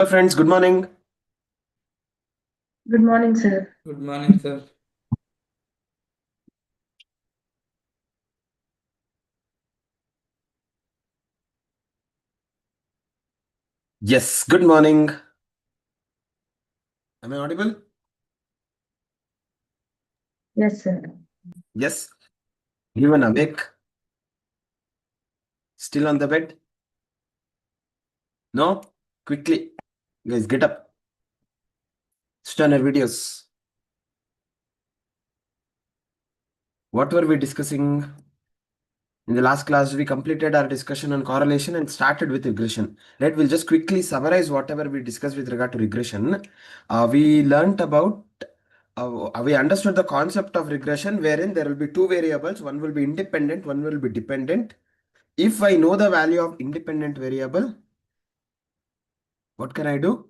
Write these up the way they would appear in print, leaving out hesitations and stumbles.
Hello friends, good morning. Good morning, sir. Good morning, sir. Yes, good morning. Am I audible? Yes, sir. Yes. Anyone awake? Still on the bed? No? Quickly. Guys, get up. Switch on your videos. What were we discussing? In the last class, we completed our discussion on correlation and started with regression. Right? We'll just quickly summarize whatever we discussed with regard to regression. We learnt about we understood the concept of regression wherein there will be two variables. One will be independent, one will be dependent. If I know the value of independent variable, what can I do?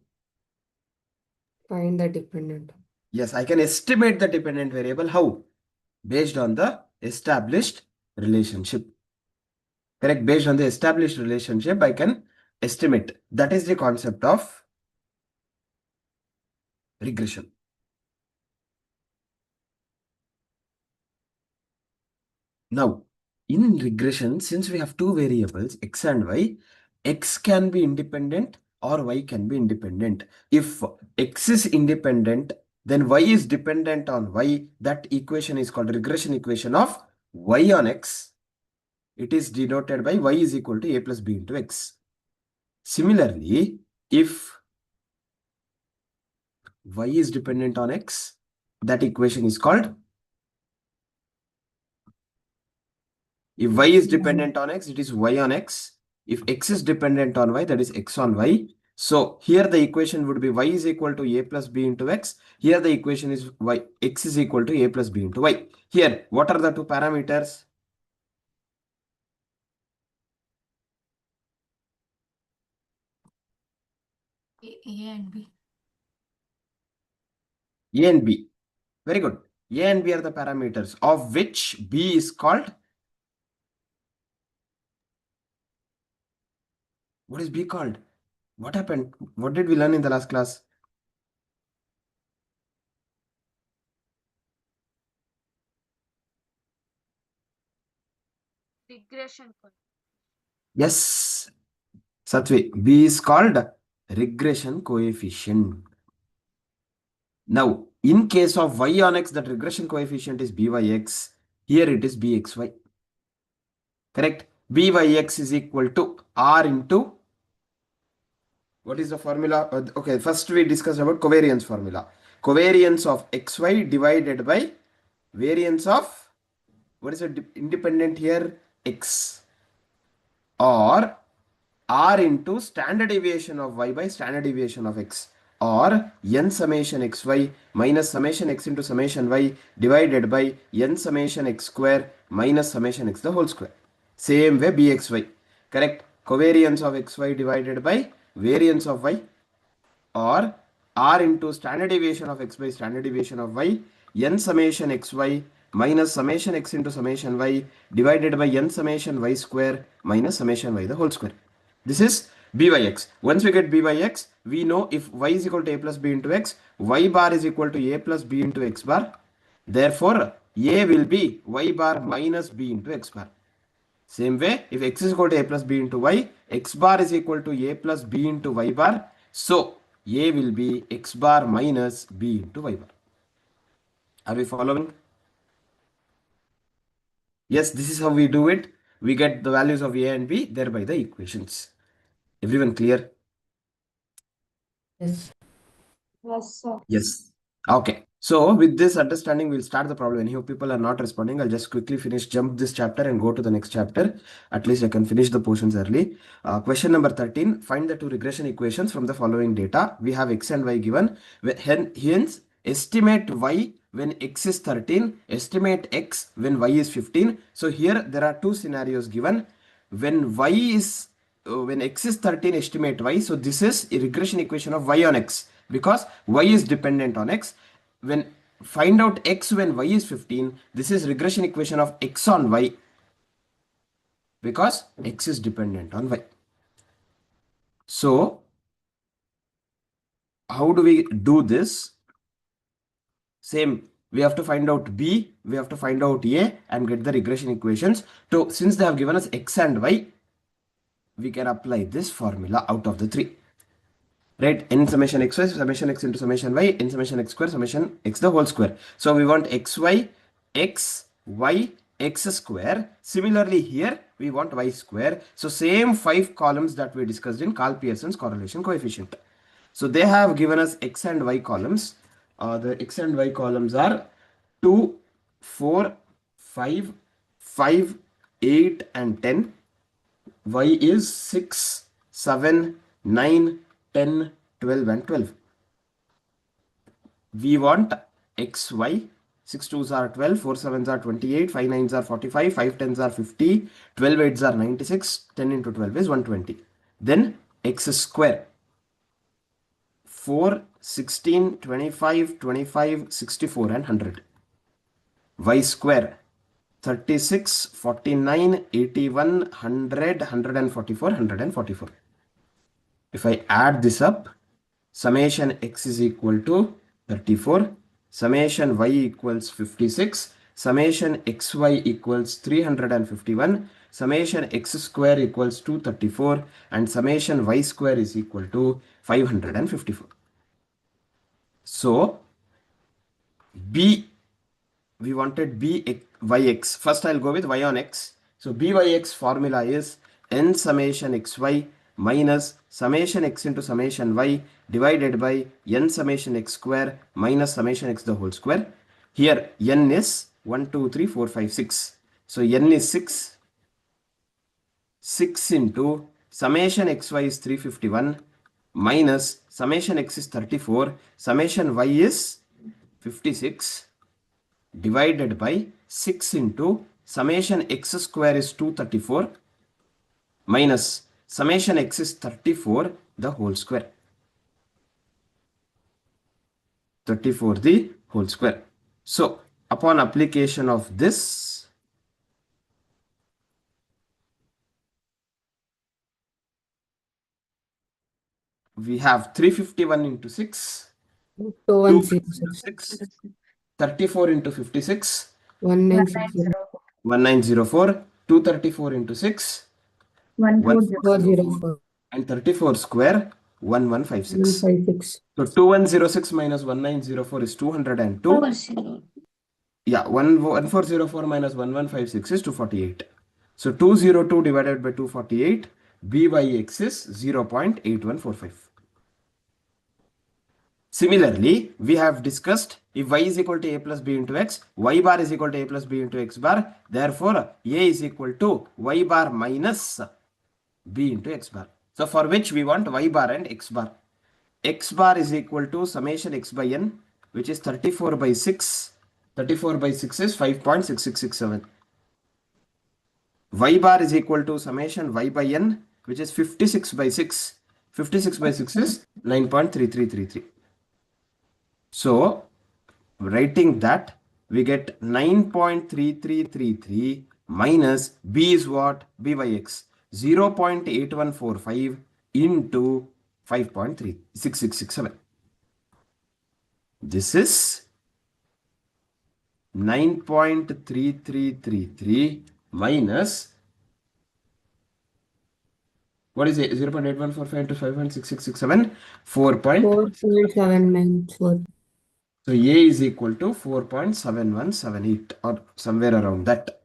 Find the dependent. Yes, I can estimate the dependent variable. How? Based on the established relationship. Correct? Based on the established relationship, I can estimate. That is the concept of regression. Now, in regression, since we have two variables, x and y, x can be independent or y can be independent. If x is independent, then y is dependent on y. That equation is called regression equation of y on x. It is denoted by y is equal to a plus b into x. Similarly, if y is dependent on x, that equation is called, if y is dependent on x, it is y on x. If x is dependent on y, that is x on y. So here the equation would be y is equal to a plus b into x. Here the equation is y, x is equal to a plus b into y. Here, what are the two parameters? A and B. A and b. Very good. A and b are the parameters of which b is called. What is b called? What happened? What did we learn in the last class? Regression. Yes, Satvi. B is called regression coefficient. Now, in case of y on x, that regression coefficient is byx. Here it is bxy. Correct? Byx is equal to r into, what is the formula? Okay, first we discussed about covariance formula. Covariance of xy divided by variance of, what is the independent here? X. Or r into standard deviation of y by standard deviation of x, or n summation xy minus summation x into summation y divided by n summation x square minus summation x the whole square. Same way bxy. Correct? Covariance of xy divided by variance of y, or r into standard deviation of x by standard deviation of y, n summation xy minus summation x into summation y divided by n summation y square minus summation y the whole square. This is b by x. Once we get b by x, we know if y is equal to a plus b into x, y bar is equal to a plus b into x bar. Therefore, a will be y bar minus b into x bar. Same way, if x is equal to a plus b into y, x bar is equal to a plus b into y bar. So, a will be x bar minus b into y bar. Are we following? Yes, this is how we do it. We get the values of a and b, thereby the equations. Everyone clear? Yes. Yes, sir. Yes. Okay. So with this understanding, we'll start the problem. Any of people are not responding, I'll just quickly jump this chapter and go to the next chapter. At least I can finish the portions early. Question number 13. Find the two regression equations from the following data. We have x and y given. Hence, estimate y when x is 13. Estimate x when y is 15. So here there are two scenarios given. When y is when x is 13, estimate y. So this is a regression equation of y on x, because y is dependent on x. When find out x when y is 15, this is regression equation of x on y, because x is dependent on y. So how do we do this? Same, we have to find out B, we have to find out A and get the regression equations. So since they have given us X and Y, we can apply this formula out of the three. Right? N summation xy, summation x into summation y, n summation x square, summation x the whole square. So we want xy, x, y, x square. Similarly here, we want y square. So same 5 columns that we discussed in Karl Pearson's correlation coefficient. So they have given us x and y columns. The x and y columns are 2, 4, 5, 5, 8 and 10. Y is 6, 7, 9, 10, 12 and 12. We want xy. 6 2s are 12, 4 7s are 28, 5 9s are 45, 5 10s are 50, 12 8s are 96, 10 into 12 is 120. Then x square. 4, 16, 25, 25, 64 and 100. Y square. 36, 49, 81, 100, 144, 144. If I add this up, summation x is equal to 34, summation y equals 56, summation xy equals 351, summation x square equals 234, and summation y square is equal to 554. So, B, we wanted byx. First, I'll go with y on x. So, byx formula is n summation xy minus summation x into summation y divided by n summation x square minus summation x the whole square. Here, n is 1, 2, 3, 4, 5, 6. So, n is 6. 6 into summation xy is 351 minus summation x is 34, summation y is 56 divided by 6 into summation x square is 234 minus summation x is 34 the whole square. 34 the whole square. So upon application of this, we have 351 into 6, 2106. 34 into 56, 1960. 1904, 234 into 6, 1404. and 34 square, 1156. 156. So 2106 minus 1904 is 202. Yeah, 1404 minus 1156 is 248. So 202 divided by 248, B by X is 0.8145. Similarly, we have discussed if y is equal to a plus b into x, y bar is equal to a plus b into x bar. Therefore, a is equal to y bar minus b into x bar. So for which we want y bar and x bar. X bar is equal to summation x by n, which is 34 by 6. 34 by 6 is 5.6667. Y bar is equal to summation y by n, which is 56 by 6. 56 by 6 is 9.3333. So, writing that, we get 9.3333 minus b is what? B by x. 0.8145 into 5.36667. This is 9.3333 minus, what is it? 0.8145 into 5.6667, 4.794. So A is equal to 4.7178 or somewhere around that.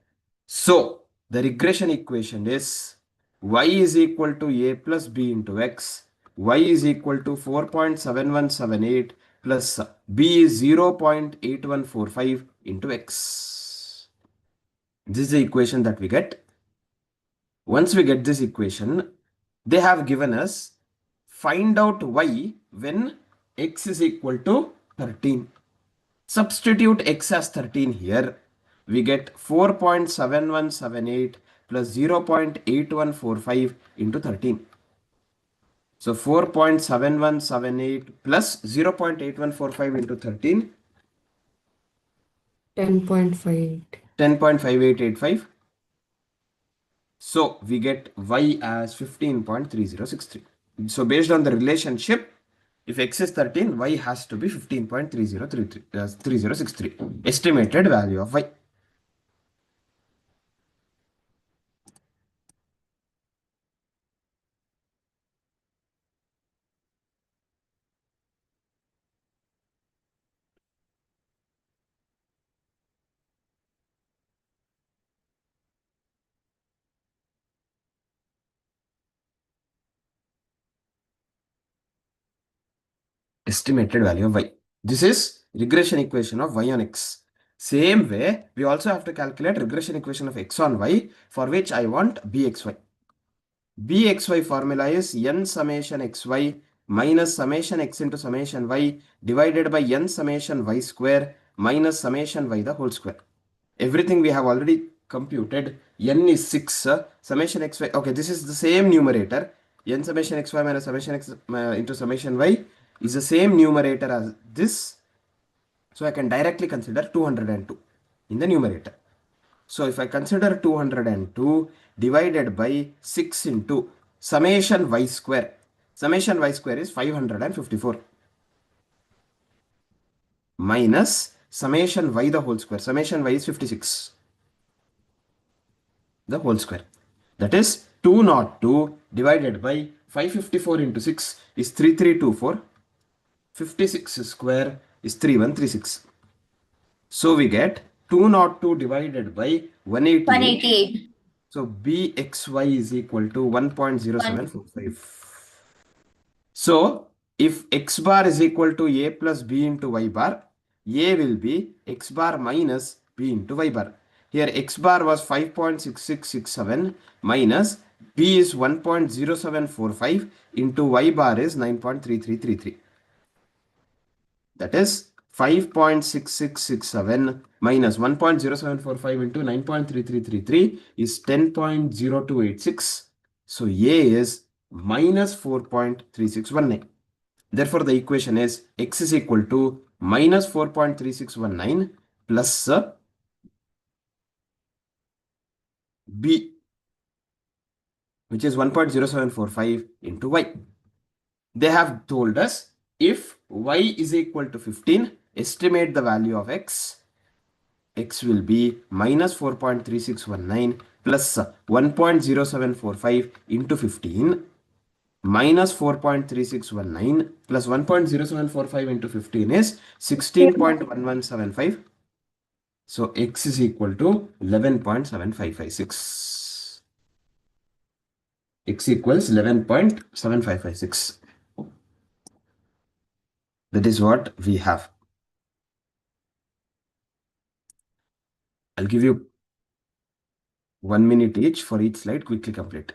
So the regression equation is y is equal to a plus b into x, y is equal to 4.7178 plus b is 0.8145 into x. This is the equation that we get. Once we get this equation, they have given us find out y when x is equal to 13. Substitute x as 13 here. We get 4.7178 plus 0.8145 into 13. So 4.7178 plus 0.8145 into 13. 10.58. 10.5885. So we get y as 15.3063. So based on the relationship, If x is 13, y has to be 15.3063. Estimated value of y. Estimated value of y. This is regression equation of y on x. Same way, we also have to calculate regression equation of x on y, for which I want bxy. Bxy formula is n summation xy minus summation x into summation y divided by n summation y square minus summation y the whole square. Everything we have already computed. N is 6, summation xy. Okay, this is the same numerator. N summation xy minus summation x into summation y is the same numerator as this. So I can directly consider 202 in the numerator. So if I consider 202 divided by 6 into summation y square. Summation y square is 554 minus summation y the whole square. Summation y is 56. The whole square. That is 202 divided by 554 into 6 is 3324. 56 square is 3136. So we get 202 divided by 188. 188. So bxy is equal to 1.0745. So if x bar is equal to a plus b into y bar, a will be x bar minus b into y bar. Here x bar was 5.6667 minus b is 1.0745 into y bar is 9.3333. That is 5.6667 minus 1.0745 into 9.3333 is 10.0286. So A is minus 4.3619. Therefore, the equation is x is equal to minus 4.3619 plus b, which is 1.0745 into y. They have told us if y is equal to 15, estimate the value of x. X will be minus 4.3619 plus 1.0745 into 15 minus 4.3619 plus 1.0745 into 15 is 16.1175. So x is equal to 11.7556. X equals 11.7556. That is what we have. I'll give you 1 minute each for each slide. Quickly complete.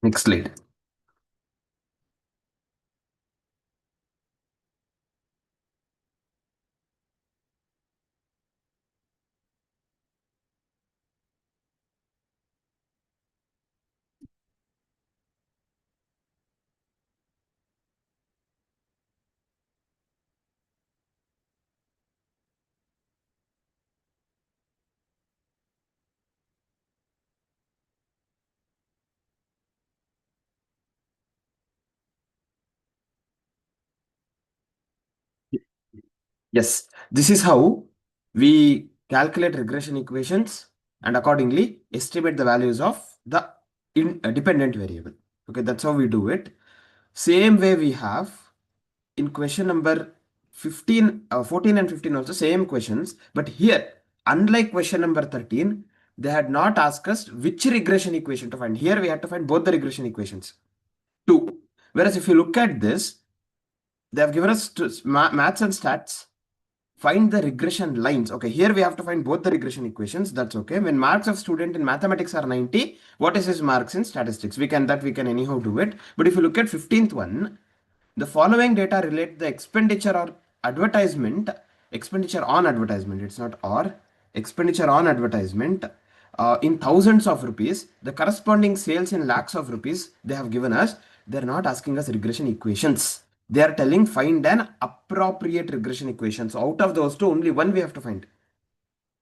Next slide. Yes, this is how we calculate regression equations and accordingly estimate the values of the dependent variable. Okay, that's how we do it. Same way we have in question number 15, 14 and 15 also same questions. But here, unlike question number 13, they had not asked us which regression equation to find. Here we had to find both the regression equations. Two. Whereas if you look at this, they have given us maths and stats. Find the regression lines. Okay, here we have to find both the regression equations. That's okay. When marks of student in mathematics are 90, what is his marks in statistics? We can anyhow do it. But if you look at 15th one, the following data relate the expenditure on advertisement, it's not or, expenditure on advertisement in thousands of rupees, the corresponding sales in lakhs of rupees they have given us. They're not asking us regression equations. They are telling find an appropriate regression equation. So out of those two, only one we have to find.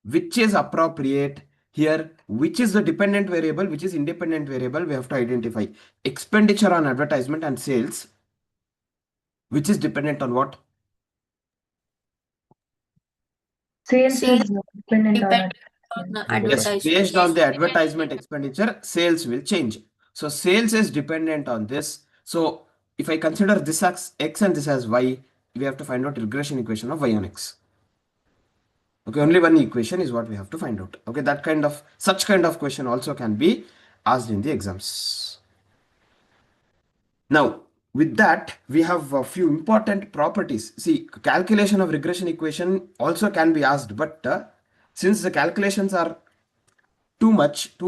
Which is appropriate here? Which is the dependent variable? Which is independent variable? We have to identify. Expenditure on advertisement and sales. Which is dependent on what? Sales Sales is dependent on depend on advertisement. advertisement. Yes, based on the advertisement expenditure, sales will change. So sales is dependent on this. So if I consider this as x and this as y, we have to find out regression equation of y on x. Okay, only one equation is what we have to find out. Okay, such kind of question also can be asked in the exams. Now, with that, we have a few important properties. See, calculation of regression equation also can be asked, but since the calculations are too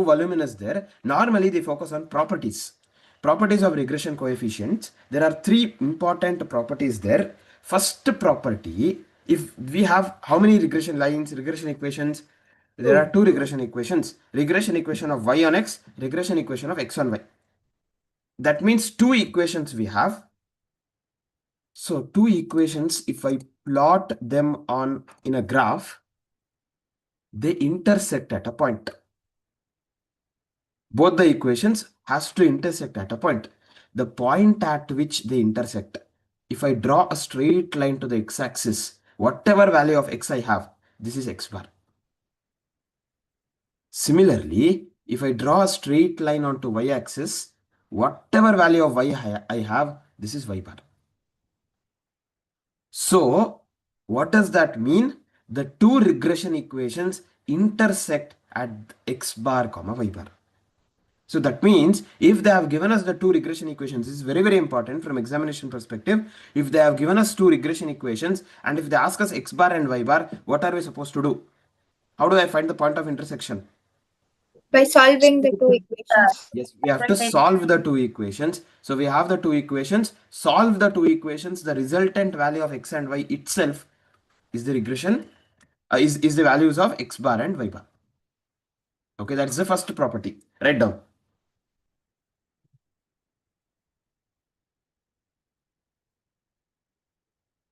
voluminous there, normally they focus on properties. Properties of regression coefficients. There are three important properties there. First property, if we have how many regression lines, regression equations? There are two regression equations. Regression equation of y on x, regression equation of x on y. That means two equations we have. So two equations, if I plot them on in a graph, they intersect at a point. Both the equations has to intersect at a point. The point at which they intersect, if I draw a straight line to the x-axis, whatever value of x I have, this is x bar. Similarly, if I draw a straight line onto y-axis, whatever value of y I have, this is y bar. So, what does that mean? The two regression equations intersect at x bar comma y bar. So that means if they have given us the two regression equations, this is very, very important from examination perspective. If they have given us two regression equations and if they ask us x bar and y bar, what are we supposed to do? How do I find the point of intersection? By solving the two equations. Yes, we have to solve the two equations. So we have the two equations, solve the two equations, the resultant value of x and y itself is the regression, is the values of x bar and y bar. Okay, that's the first property. Write down.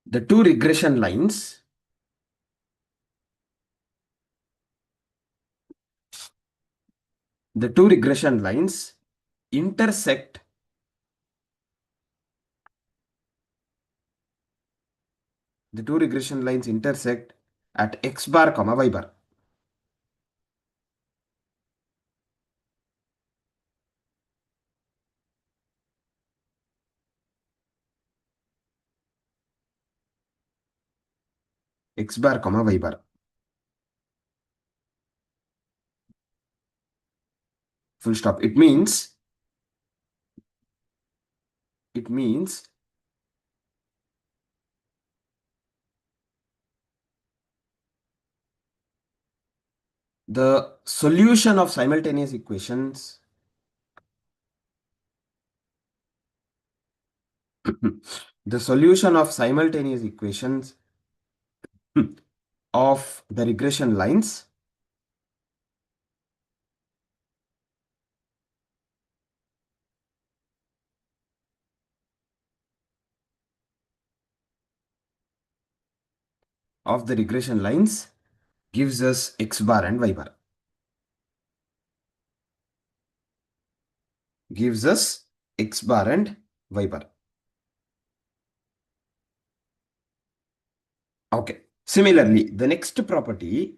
The two regression lines intersect at x bar comma y bar. X bar comma y bar. Full stop. It means the solution of simultaneous equations the solution of simultaneous equations of the regression lines gives us x bar and y bar. Gives us x bar and y bar. Okay. Similarly, the next property,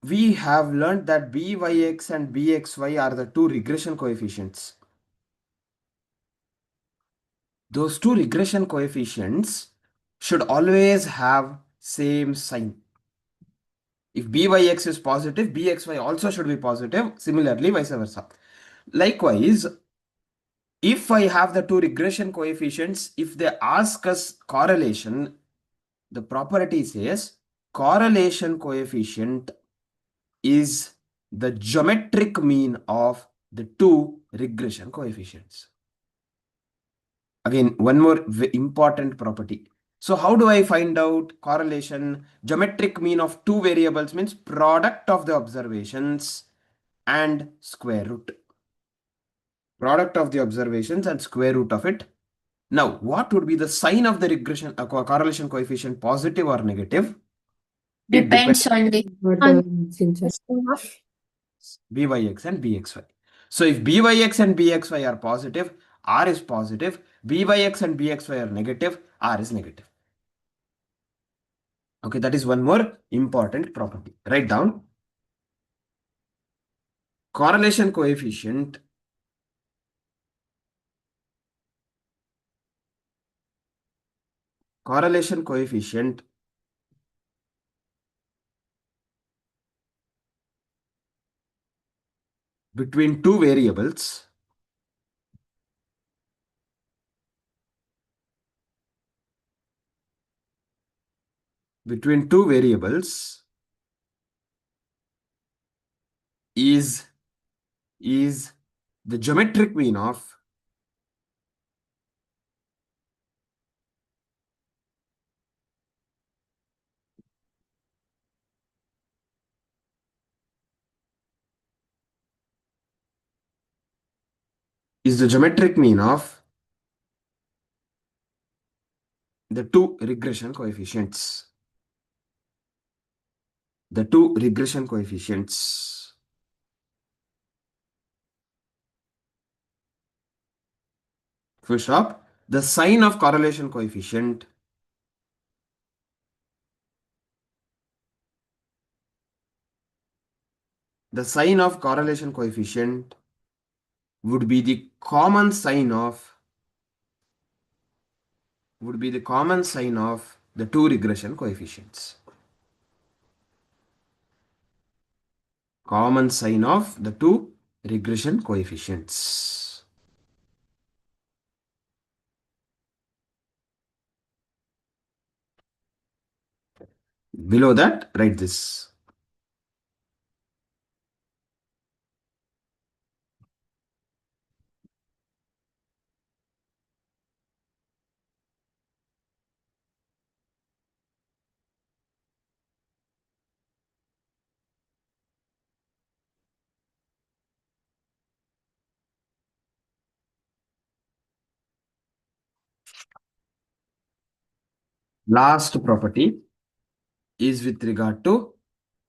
we have learned that byx and bxy are the two regression coefficients. Those two regression coefficients should always have same sign. If byx is positive, bxy also should be positive. Similarly, vice versa. Likewise, if I have the two regression coefficients, if they ask us correlation, the property says correlation coefficient is the geometric mean of the two regression coefficients. Again, one more important property. So how do I find out correlation? Geometric mean of two variables means product of the observations and square root. Product of the observations and square root of it. Now, what would be the sign of the regression correlation coefficient, positive or negative? It Depends on the What Sincha? system of byx and bxy. So if byx and bxy are positive, r is positive. Byx and bxy are negative, r is negative. Okay, that is one more important property. Write down. Correlation coefficient between two variables is the geometric mean of the two regression coefficients. The two regression coefficients. Full stop. The sign of correlation coefficient would be the common sign of the two regression coefficients. Common sign of the two regression coefficients. Below that, write this. Last property is with regard to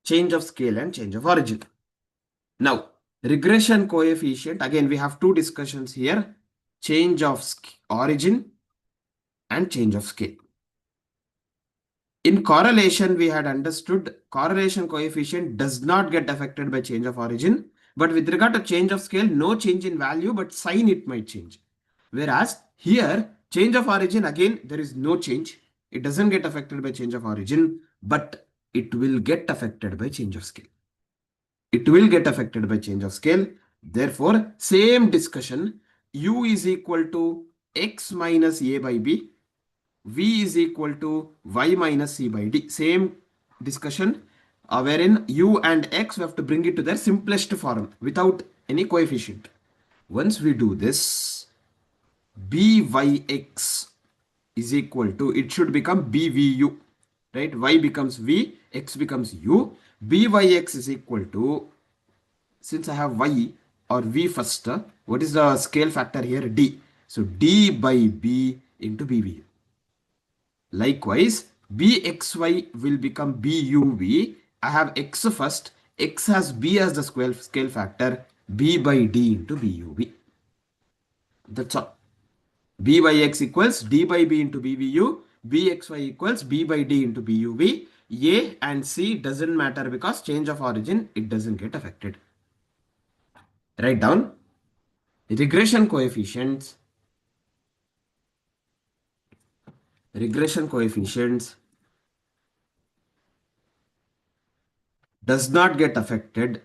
change of scale and change of origin. Now, regression coefficient, again, we have two discussions here, change of origin and change of scale. In correlation, we had understood correlation coefficient does not get affected by change of origin, but with regard to change of scale, no change in value, but sign it might change. Whereas here, change of origin, again, there is no change. It doesn't get affected by change of origin, but it will get affected by change of scale. It will get affected by change of scale. Therefore, same discussion, u is equal to x minus a by b, v is equal to y minus c by d. Same discussion, wherein u and x, we have to bring it to their simplest form without any coefficient. Once we do this, byx is equal to, it should become bvu, right? Y becomes v, x becomes u. Byx is equal to, since I have y or v first, what is the scale factor here? D. So d by b into bvu. Likewise, bxy will become buv. I have x first. X has b as the scale factor. B by d into buv. That's all. B by x equals d by b into bvu. bxy equals b by d into buv. A and C doesn't matter because change of origin, it doesn't get affected. Write down regression coefficients. Regression coefficients does not get affected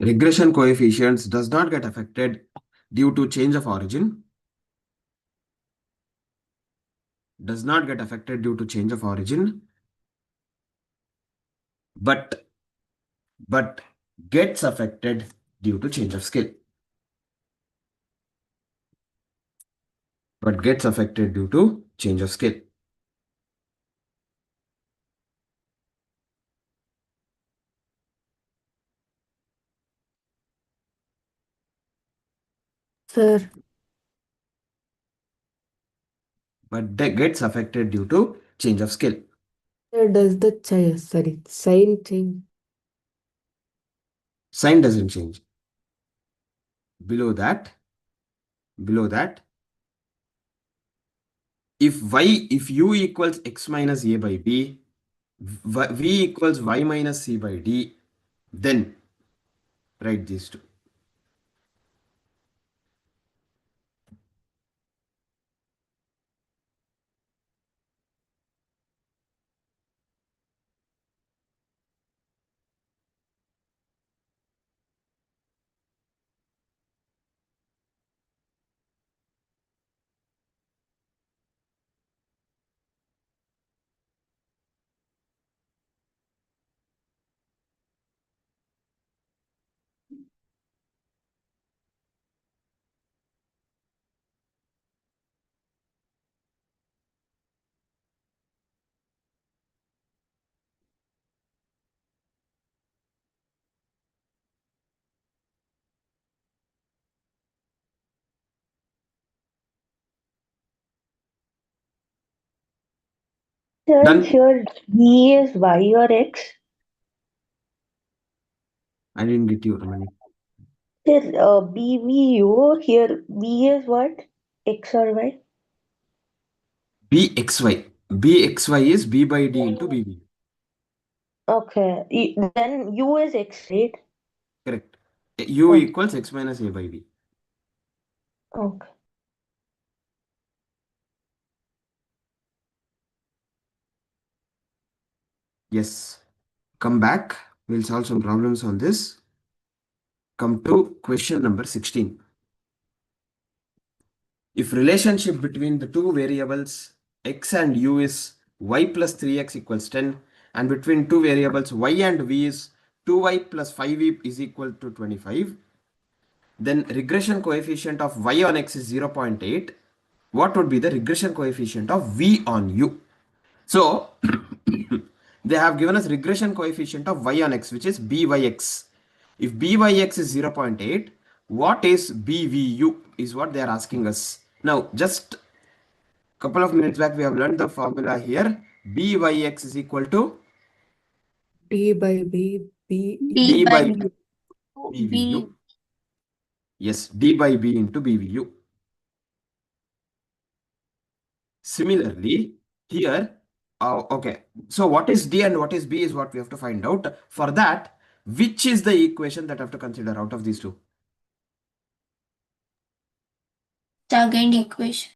regression coefficients does not get affected due to change of origin. Does not get affected due to change of origin, but gets affected due to change of scale. But gets affected due to change of scale. Sir, But that gets affected due to change of scale. sir, does the sign change? Sign doesn't change. Below that, if u equals x minus a by b, v equals y minus c by d, then write these two. Sir, Done. here V is Y or X. I didn't get you, Ramani. Sir, BVU, here V is what? X or Y? bxy. Bxy is b by d into bv. Okay. Then U is X, right? Correct. U Okay. equals x minus a by b. Okay. Yes. Come back. We'll solve some problems on this. Come to question number 16. If relationship between the two variables x and u is y plus 3x equals 10, and between two variables y and v is 2y plus 5v is equal to 25, then regression coefficient of y on x is 0.8. What would be the regression coefficient of v on u? So they have given us regression coefficient of y on x, which is byx. If byx is 0.8, what is bvu is what they are asking us. Now, just couple of minutes back, we have learned the formula here. Byx is equal to D by B, B d by B. bvu. Yes, d by b into bvu. Similarly, here, okay. So what is d and what is b is what we have to find out. For that, which is the equation that I have to consider out of these two? Second equation.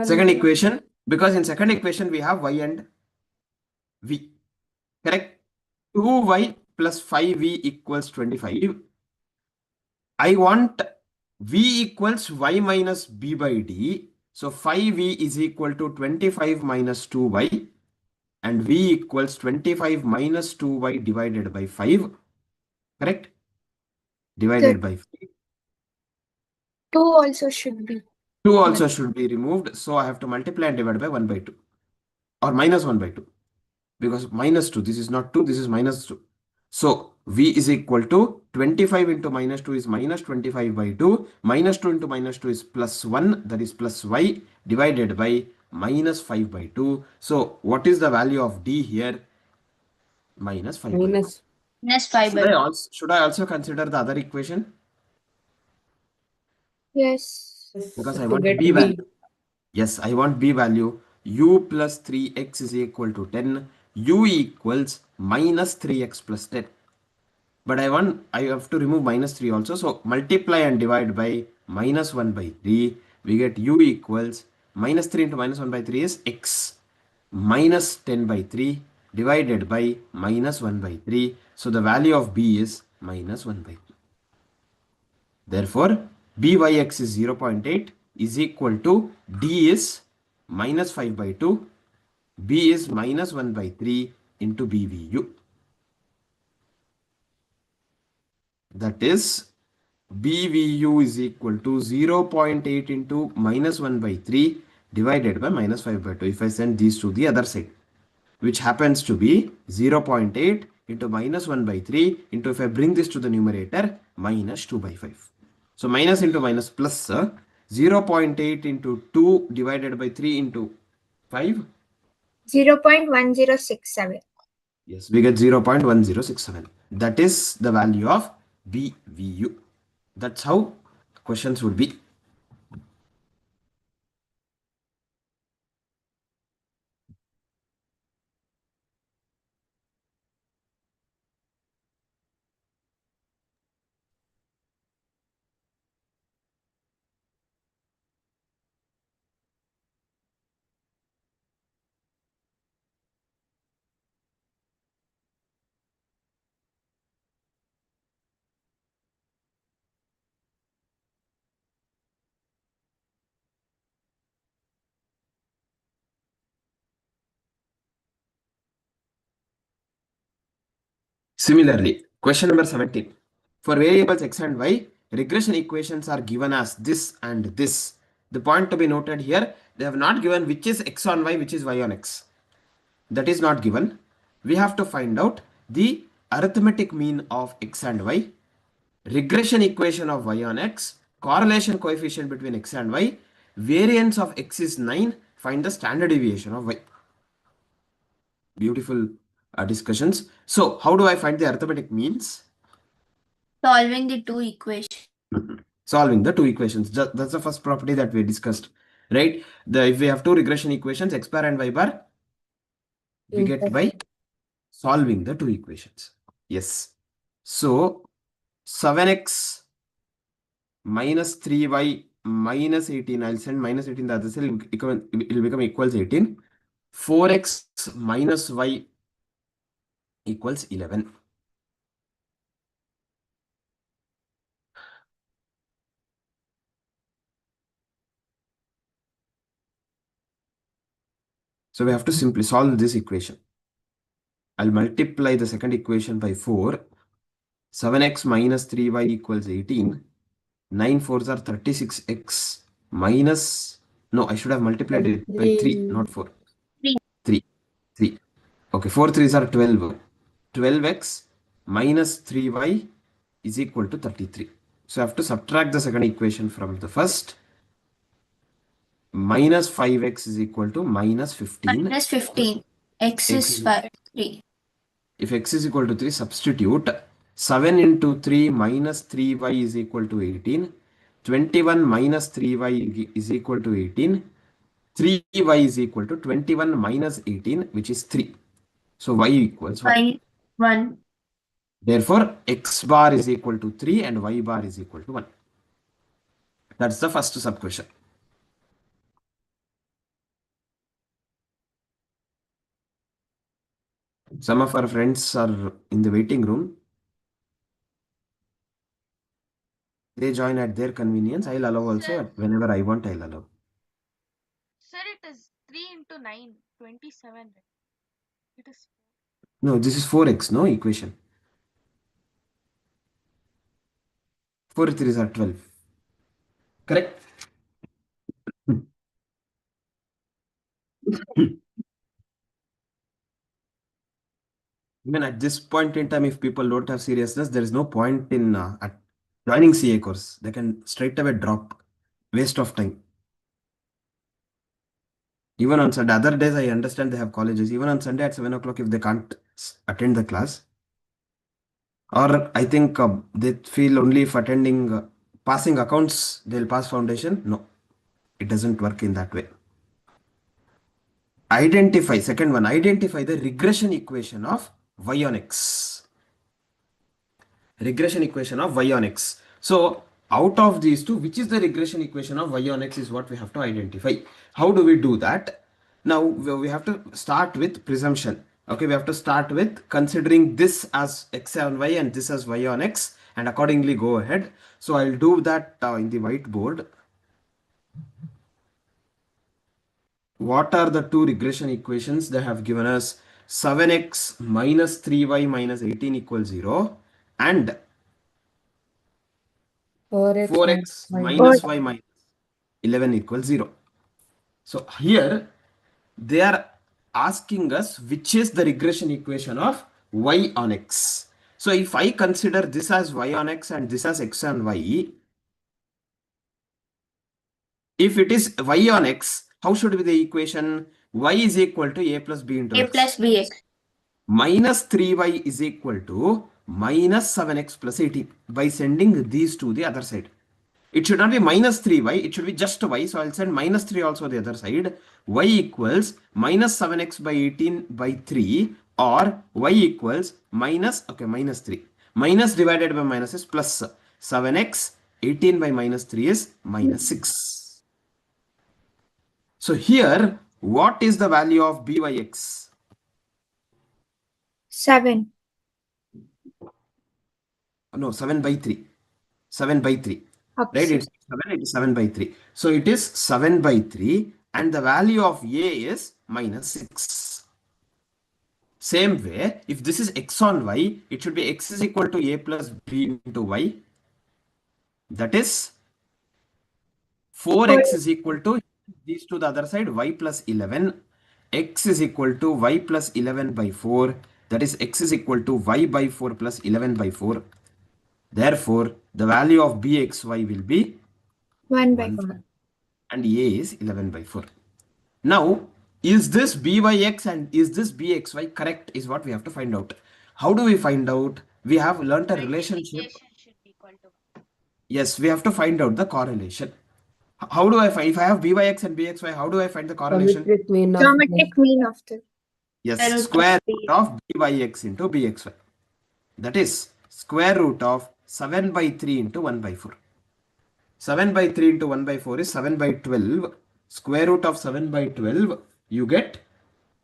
Second equation, because in second equation we have y and v. Correct? 2y plus 5v equals 25. I want v equals y minus b by d. So 5v is equal to 25 minus 2y, and v equals 25 minus 2y divided by 5. Correct? Divided by 5. 2 also should be. 2 also should be removed. So I have to multiply and divide by 1 by 2. Or minus 1 by 2. Because minus 2, this is not 2, this is minus 2. So v is equal to 25 into minus 2 is minus 25 by 2. Minus 2 into minus 2 is plus 1, that is plus y, divided by minus 5 by 2. So what is the value of D here? Minus 5 by 2. Minus. Minus 5 by 2. Should I also consider the other equation? Yes. Because I To want get B B. value. Yes, I want B value. U plus 3x is equal to 10. U equals minus 3x plus 10. But I have to remove minus 3 also. So multiply and divide by minus 1 by 3. We get U equals minus 3 into minus 1 by 3 is x minus 10 by 3 divided by minus 1 by 3. So the value of B is minus 1 by 3. Therefore, byx is 0.8 is equal to D is minus 5 by 2. B is minus 1 by 3 into BVU. That is BVU is equal to 0.8 into minus 1 by 3 divided by minus 5 by 2. If I send these to the other side, which happens to be 0.8 into minus 1 by 3 into, if I bring this to the numerator, minus 2 by 5. So minus into minus plus 0.8 into 2 divided by 3 into 5. 0.1067. Yes, we get 0.1067. That is the value of BVU. That's how questions would be. Similarly, question number 17. For variables x and y, regression equations are given as this and this. The point to be noted here, they have not given which is x on y, which is y on x. That is not given. We have to find out the arithmetic mean of x and y, regression equation of y on x, correlation coefficient between x and y, variance of x is 9, find the standard deviation of y. Beautiful discussions. So how do I find the arithmetic means? Solving the two equations. Solving the two equations. That's the first property that we discussed, right? If we have two regression equations, x bar and y bar, we get by solving the two equations. Yes. So 7x minus 3y minus 18. I'll send minus 18 the other side. It will become equals 18. 4x minus y equals 11. So we have to simply solve this equation. I'll multiply the second equation by 4. 7x minus 3y equals 18. 9 fours are 36x minus, no, I should have multiplied it by 3, not 4. 3. Okay, 4 threes are 12. 12x minus 3y is equal to 33. So I have to subtract the second equation from the first. Minus 5x is equal to minus 15. Minus 15. X is 3. If x is equal to 3, substitute 7 into 3 minus 3y is equal to 18. 21 minus 3y is equal to 18. 3y is equal to 21 minus 18, which is 3. So y equals 1. 1. Therefore, x bar is equal to 3 and y bar is equal to 1. That's the first sub question. Some of our friends are in the waiting room. They join at their convenience. I'll allow also. Whenever I want, I'll allow. Sir, it is 3 into 9, 27. It is No, this is 4x, no equation. 4 3s are 12. Correct? Even at this point in time, if people don't have seriousness, there is no point in joining CA course. They can straight away drop. Waste of time. Even on Sunday, other days I understand they have colleges. Even on Sunday at 7 o'clock, if they can't attend the class, or I think they feel only if attending, passing accounts, they'll pass foundation. No, it doesn't work in that way. Identify, second one, identify the regression equation of y on x. Regression equation of y on x. So out of these two, which is the regression equation of y on x is what we have to identify. How do we do that? Now we have to start with presumption. Okay, we have to start with considering this as x on y and this as y on x, and accordingly go ahead. So I'll do that in the whiteboard. What are the two regression equations? They have given us 7x minus 3y minus 18 equals 0 and 4x minus y minus 11 equals 0. So here they are asking us which is the regression equation of y on x. So if I consider this as y on x and this as x on y, if it is y on x, how should be the equation? Y is equal to a plus b into A x. plus bx. Minus 3y is equal to minus 7x plus 18 by sending these to the other side. It should not be minus 3y, it should be just y. So I'll send minus 3 also the other side. Y equals minus 7x by 18 by 3, or y equals minus 3. Minus divided by minus is plus 7x, 18 by minus 3 is minus 6. So here, what is the value of b by x? 7. No, 7 by 3. 7 by 3. Up Right? six. It's 7, it is 7 by 3. So it is 7 by 3 and the value of a is minus 6. Same way, if this is x on y, it should be x is equal to a plus b into y. That is 4x is equal to these to the other side, y plus 11. X is equal to y plus 11 by 4. That is x is equal to y by 4 plus 11 by 4. Therefore, the value of bxy will be 1 by 1 and a is 11 by 4. Now, is this byx and is this bxy correct is what we have to find out. How do we find out? We have learnt a relationship. Identification should be equal to. Yes, we have to find out the correlation. How do I find, if I have byx and bxy, how do I find the correlation? Geometric mean of Geometric mean of the Yes, square root of byx into bxy. That is square root of 7 by 3 into 1 by 4. 7 by 3 into 1 by 4 is 7 by 12. Square root of 7 by 12, you get,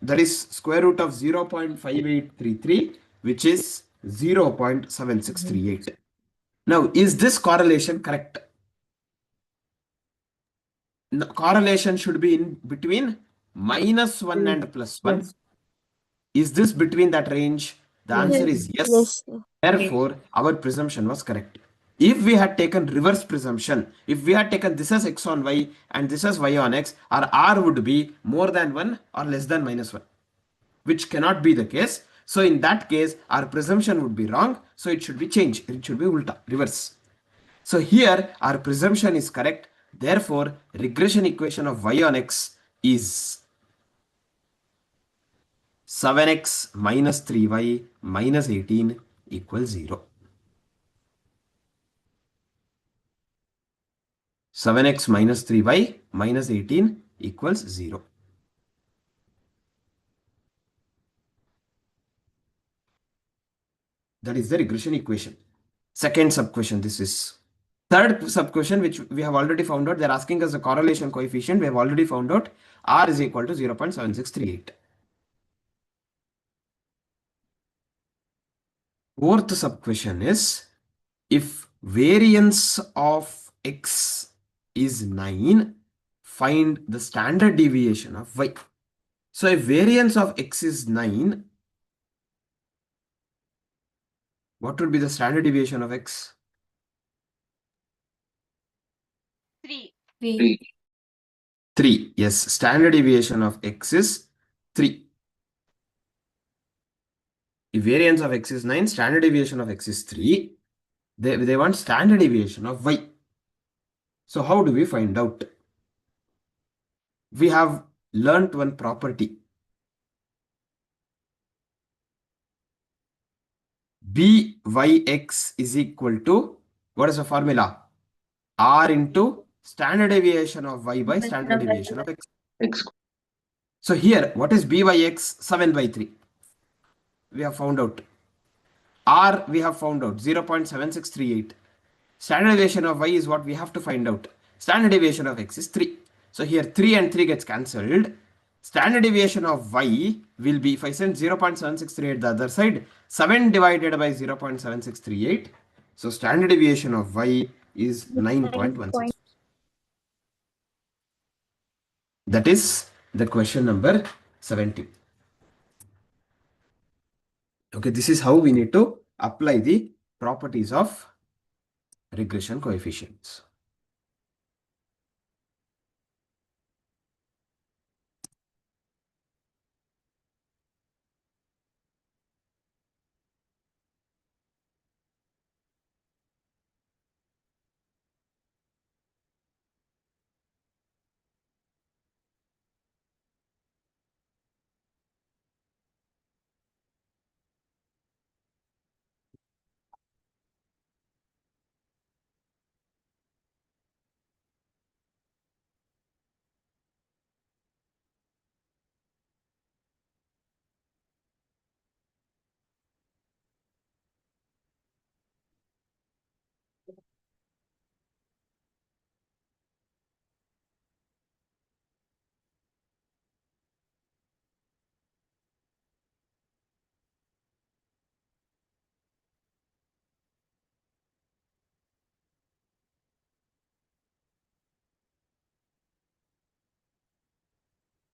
that is square root of 0.5833, which is 0.7638. Now, is this correlation correct? The correlation should be in between minus 1 and plus 1. Yes. Is this between that range? The answer is yes. Yes. Therefore, our presumption was correct. If we had taken reverse presumption, if we had taken this as x on y and this as y on x, our r would be more than 1 or less than minus 1, which cannot be the case. So in that case, our presumption would be wrong. So it should be changed. It should be ulta, reverse. So here, our presumption is correct. Therefore, regression equation of y on x is 7x minus 3y minus 18 equals 0. 7x minus 3y minus 18 equals 0. That is the regression equation. Second sub-question, this is. Third sub-question, which we have already found out, they're asking us the correlation coefficient. We have already found out r is equal to 0.7638. Fourth sub-question is, if variance of x is 9, find the standard deviation of y. So if variance of x is 9, what would be the standard deviation of x? 3. 3. 3. Yes, standard deviation of x is 3. If variance of x is 9, standard deviation of x is 3. They want standard deviation of y. So how do we find out? We have learnt one property. Byx is equal to, what is the formula? R into standard deviation of y by standard deviation of x. So here, what is Byx? 7/3. We have found out. R we have found out 0.7638. Standard deviation of y is what we have to find out. Standard deviation of x is 3. So here 3 and 3 gets cancelled. Standard deviation of y will be, if I send 0.7638 the other side, 7 divided by 0.7638. So standard deviation of y is 9.16. That is the question number 70. Okay, this is how we need to apply the properties of regression coefficients.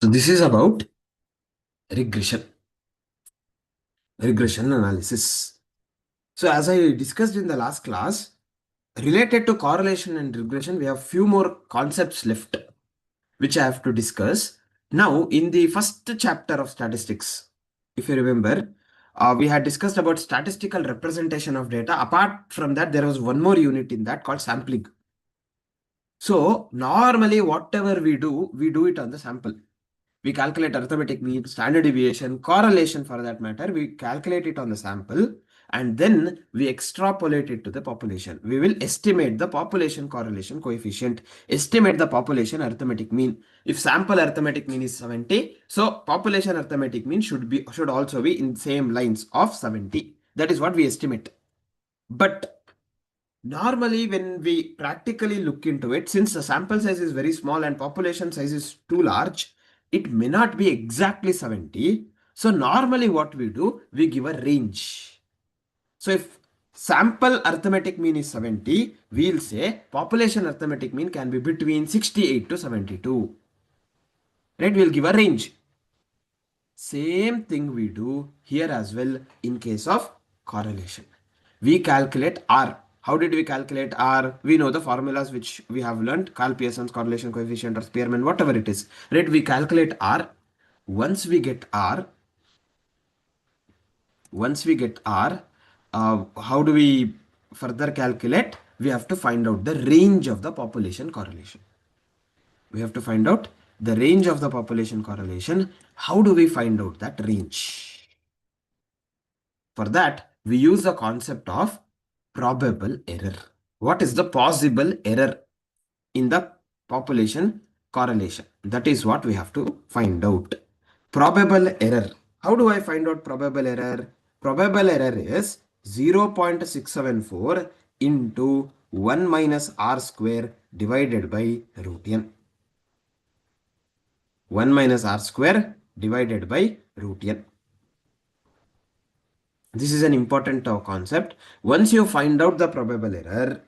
So this is about regression analysis. So as I discussed in the last class, related to correlation and regression, we have few more concepts left, which I have to discuss. Now, in the first chapter of statistics, if you remember, we had discussed about statistical representation of data. Apart from that, there was one more unit in that called sampling. So normally, whatever we do it on the sample. We calculate arithmetic mean, standard deviation, correlation for that matter. We calculate it on the sample and then we extrapolate it to the population. We will estimate the population correlation coefficient, estimate the population arithmetic mean. If sample arithmetic mean is 70, so population arithmetic mean should also be in same lines of 70. That is what we estimate. But normally when we practically look into it, since the sample size is very small and population size is too large, it may not be exactly 70. So normally what we do, we give a range. So if sample arithmetic mean is 70, we'll say population arithmetic mean can be between 68 to 72. Right? We'll give a range. Same thing we do here as well in case of correlation. We calculate R. How did we calculate R? We know the formulas which we have learned, Karl Pearson's correlation coefficient or Spearman, whatever it is. Right? We calculate R. Once we get R, how do we further calculate? We have to find out the range of the population correlation. We have to find out the range of the population correlation. How do we find out that range? For that, we use the concept of probable error. What is the possible error in the population correlation? That is what we have to find out. Probable error. How do I find out probable error? Probable error is 0.674 into 1 minus r square divided by root n. 1 minus r square divided by root n. This is an important concept. Once you find out the probable error,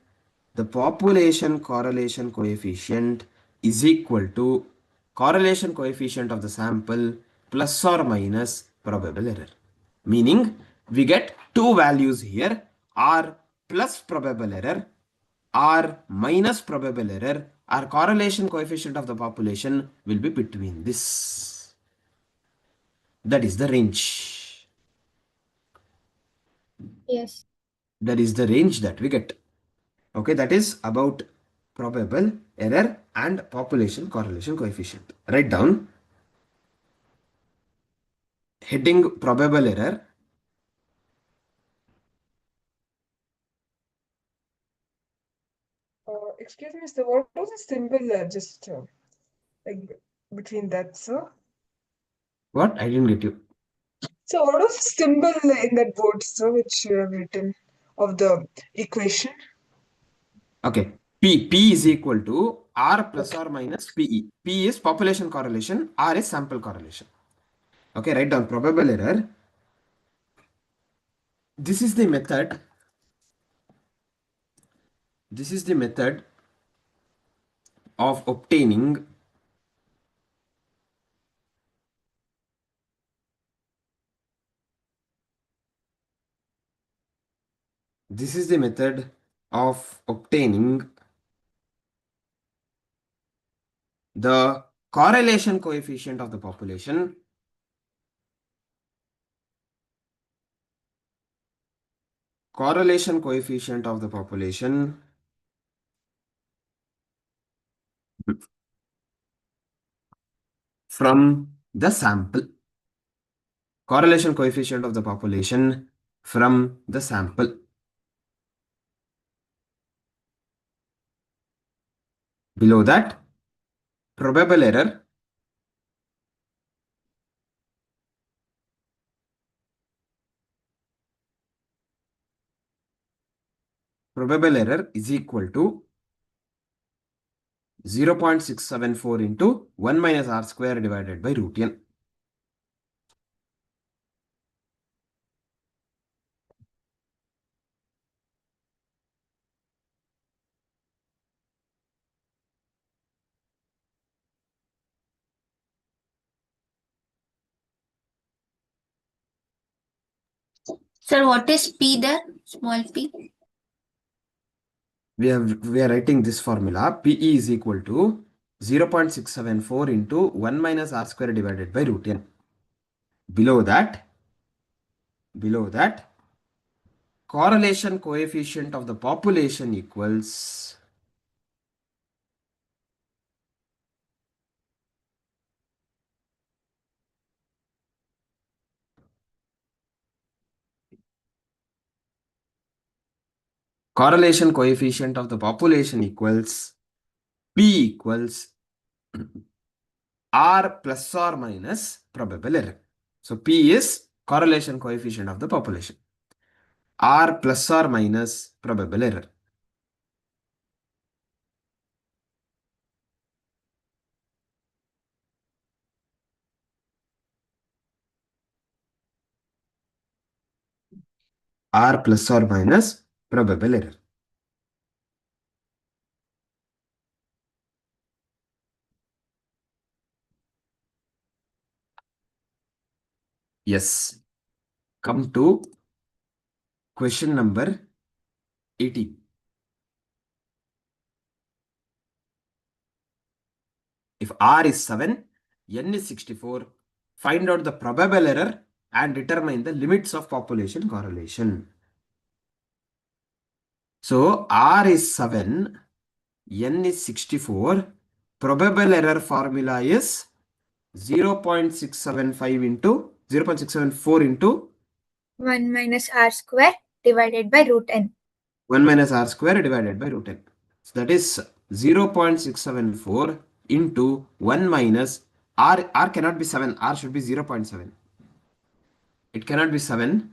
the population correlation coefficient is equal to correlation coefficient of the sample plus or minus probable error. Meaning, we get two values here, R plus probable error, R minus probable error. Our correlation coefficient of the population will be between this. That is the range. Yes. That is the range that we get. Okay, that is about probable error and population correlation coefficient. Write down heading probable error. Excuse me, sir. What was the symbol just like between that, sir? What? I didn't get you. So, what was the symbol in that board, sir, which you have written of the equation? Okay. P is equal to R plus or minus PE. P is population correlation, R is sample correlation. Okay, write down probable error. This is the method. This is the method of obtaining the correlation coefficient of the population from the sample. Correlation coefficient of the population from the sample. Below that, probable error is equal to 0.674 into 1 minus R square divided by root n. Sir, what is P there? Small p. We are writing this formula. PE is equal to 0.674 into 1 minus R square divided by root n. Below that, correlation coefficient of the population equals correlation coefficient of the population equals P equals R plus or minus probable error. So P is correlation coefficient of the population. R plus or minus probable error. R plus or minus probable error. Yes. Come to question number 18. If R is 7, N is 64, find out the probable error and determine the limits of population correlation. So R is 7, N is 64, probable error formula is 0.675 into 0.674 into 1 minus R square divided by root n. 1 minus R square divided by root n. So that is 0.674 into 1 minus R cannot be 7, R should be 0.7. It cannot be 7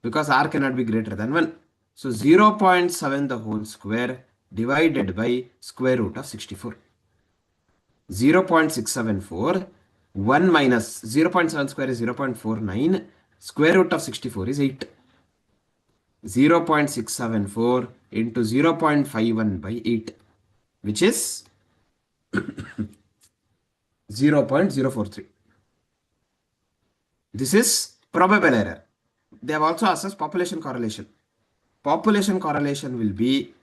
because R cannot be greater than 1. So 0.7 the whole square divided by square root of 64. 0.674, 1 minus 0.7 square is 0.49, square root of 64 is 8. 0.674 into 0.51 by 8, which is 0.043. This is probable error. They have also assessed population correlation. Population correlation will be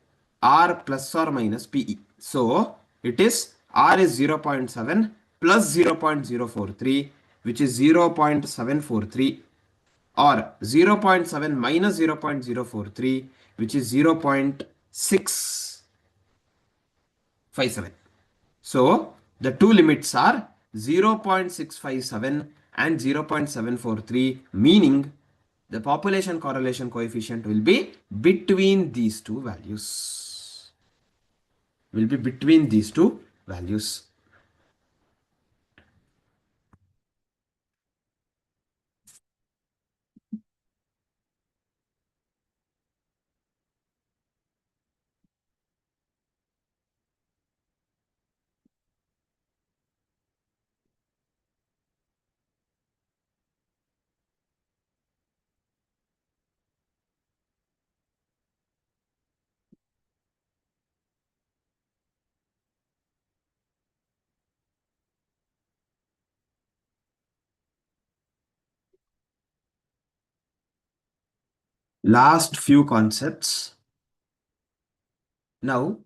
R plus or minus PE. So it is R is 0.7 plus 0.043, which is 0.743, or 0.7 minus 0.043, which is 0.657. So the two limits are 0.657 and 0.743, meaning the population correlation coefficient will be between these two values. Will be between these two values. Last few concepts. Now,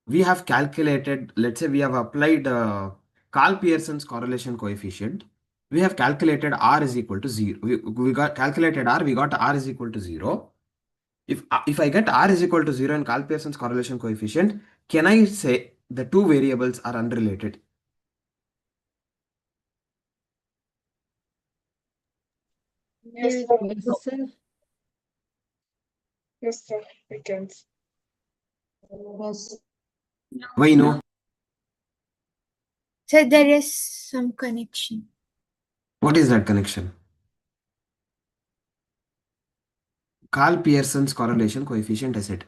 we have calculated, let's say we have applied Carl Pearson's correlation coefficient. We have calculated R is equal to 0. We got calculated R, we got R is equal to 0. If I get R is equal to 0 in Carl Pearson's correlation coefficient, can I say the two variables are unrelated? Yes, sir. Yes, sir. Yes, sir. We can. Yes. Why no? So there is some connection. What is that connection? Carl Pearson's correlation coefficient, I said.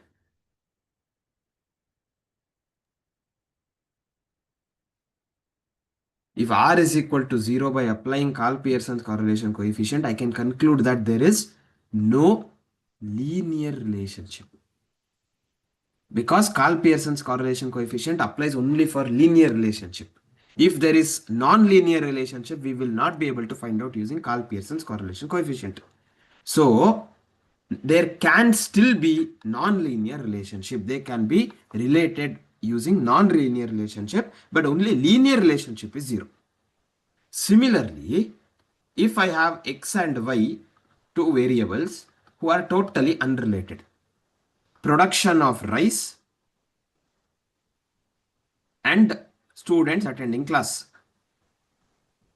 If R is equal to 0 by applying Carl Pearson's correlation coefficient, I can conclude that there is no linear relationship. Because Carl Pearson's correlation coefficient applies only for linear relationship. If there is non-linear relationship, we will not be able to find out using Carl Pearson's correlation coefficient. So, there can still be non-linear relationship. They can be related using non-linear relationship, but only linear relationship is 0. Similarly, if I have x and y, two variables who are totally unrelated, production of rice and students attending class.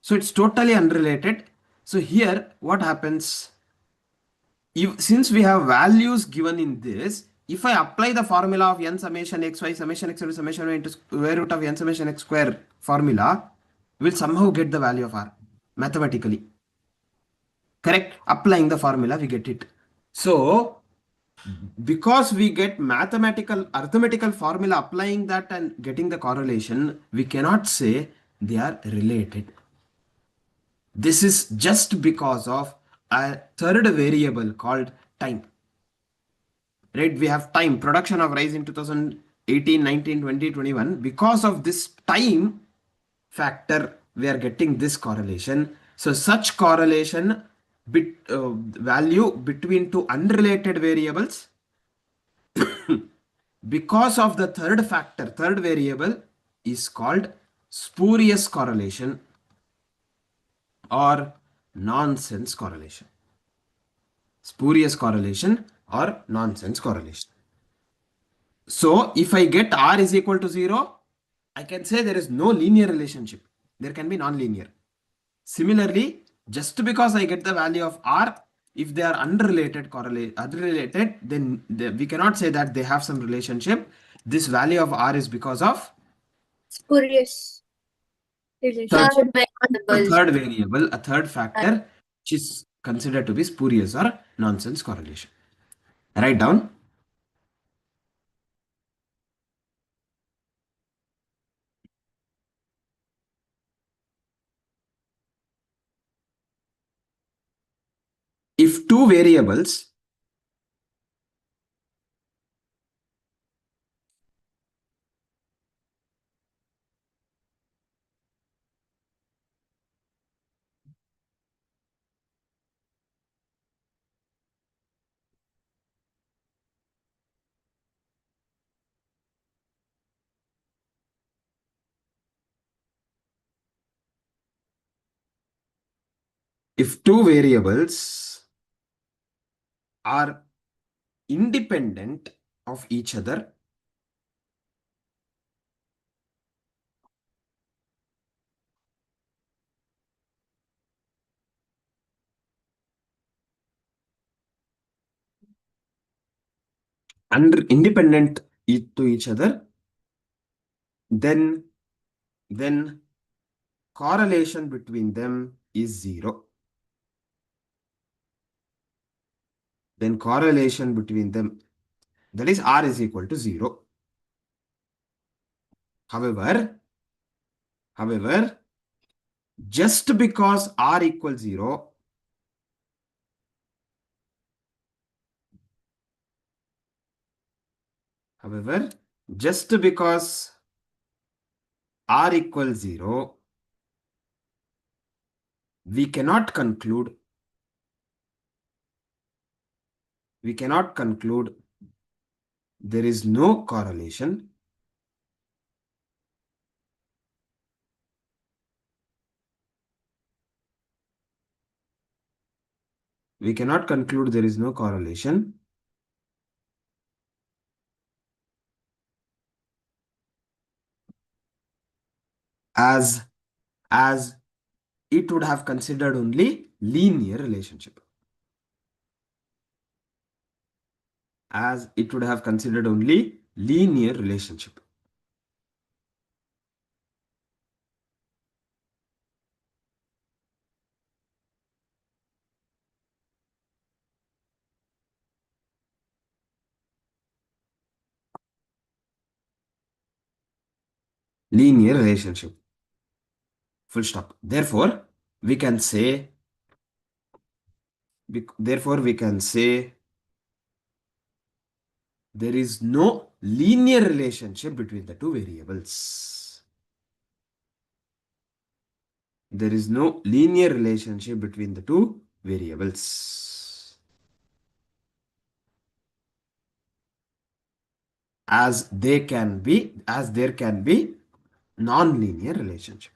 So it's totally unrelated. So here what happens? Since we have values given in this, if I apply the formula of n summation xy summation x summation y into square root of n summation x square formula, we'll somehow get the value of r mathematically. Correct? Applying the formula, we get it. So, because we get arithmetical formula applying that and getting the correlation, we cannot say they are related. This is just because of a third variable called time. Right? We have time, production of rice in 2018, 19, 20, 21. Because of this time factor, we are getting this correlation. So such correlation value between two unrelated variables because of the third variable is called spurious correlation or nonsense correlation. Spurious correlation or nonsense correlation. So if I get R is equal to 0, I can say there is no linear relationship. There can be non-linear. Similarly, just because I get the value of R, if they are unrelated, then we cannot say that they have some relationship. This value of R is because of Spurious relationship. a third variable, a third factor, which is considered to be spurious or nonsense correlation. Write down. If two variables are independent of each other, independent to each other, then correlation between them is 0. Then correlation between them, that is R is equal to 0. However, just because R equals 0, just because R equals 0, we cannot conclude there is no correlation. We cannot conclude there is no correlation as it would have considered only linear relationship. As it would have considered only linear relationship. Linear relationship. Full stop. Therefore, we can say there is no linear relationship between the two variables. There is no linear relationship between the two variables. As there can be non-linear relationship.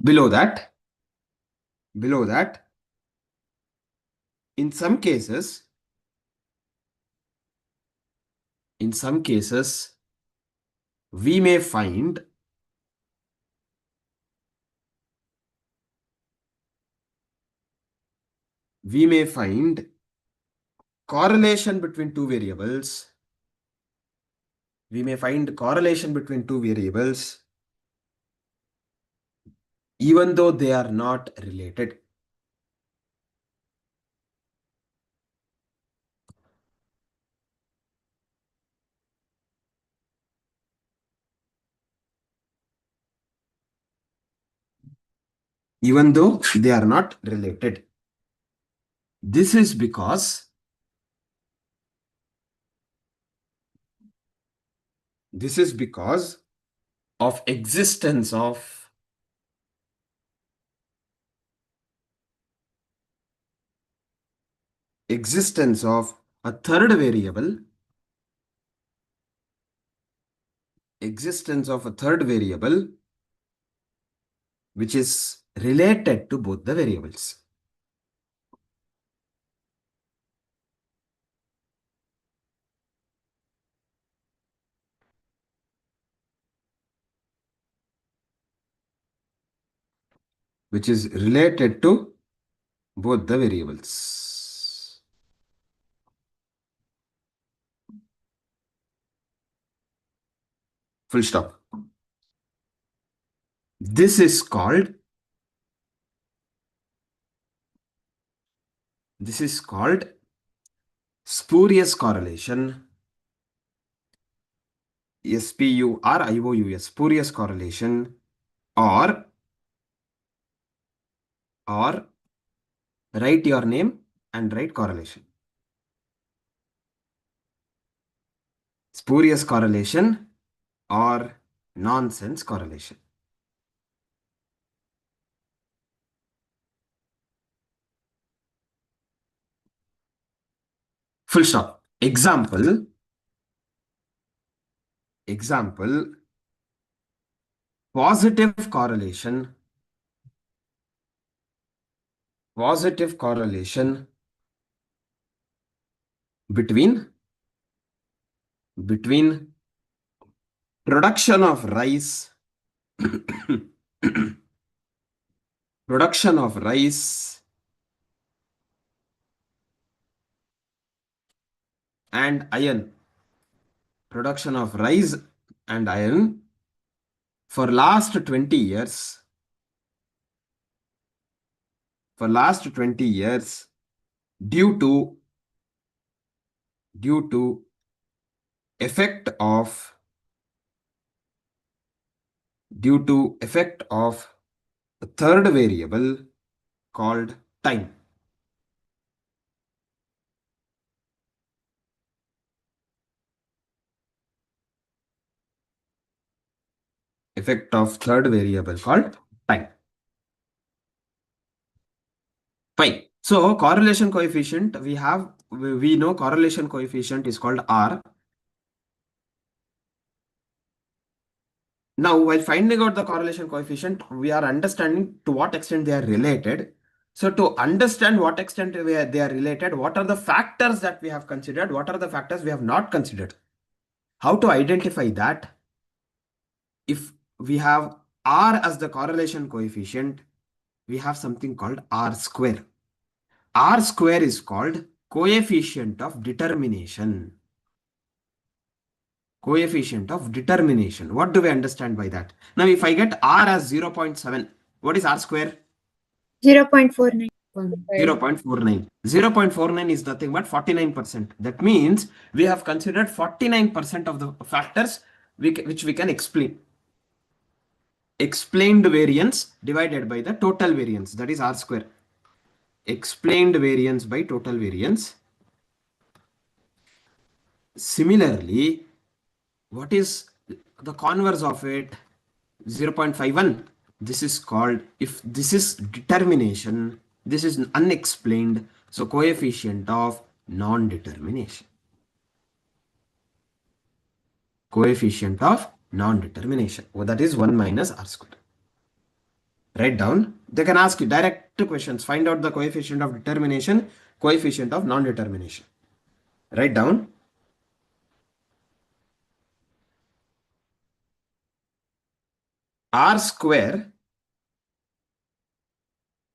Below that, in some cases, we may find correlation between two variables. We may find correlation between two variables even though they are not related. Even though they are not related. This is because of existence of a third variable, which is related to both the variables. Which is related to both the variables. Full stop. This is called spurious correlation. SPURIOUS, spurious correlation, or write your name and write correlation. Spurious correlation or nonsense correlation. Full stop. Example, positive correlation between production of rice, production of rice and iron, production of rice and iron for last 20 years, due to effect of a third variable called time. Effect of third variable called time. Fine. So correlation coefficient, we know correlation coefficient is called R. Now, while finding out the correlation coefficient, we are understanding to what extent they are related. So to understand what extent they are related, what are the factors that we have considered? What are the factors we have not considered? How to identify that? If we have R as the correlation coefficient, we have something called R square. R square is called coefficient of determination. Coefficient of determination. What do we understand by that? Now, if I get R as 0.7, what is R square? 0.49. 0.49. 0.49 is nothing but 49%. That means we have considered 49% of the factors which we can explain. Explained variance divided by the total variance, that is R square. Explained variance by total variance. Similarly, what is the converse of it? 0.51. This is called, if this is determination, this is unexplained, so coefficient of non-determination. Coefficient of non-determination. Oh, that is 1 minus R square. Write down. They can ask you direct questions. Find out the coefficient of determination, coefficient of non-determination. Write down. R square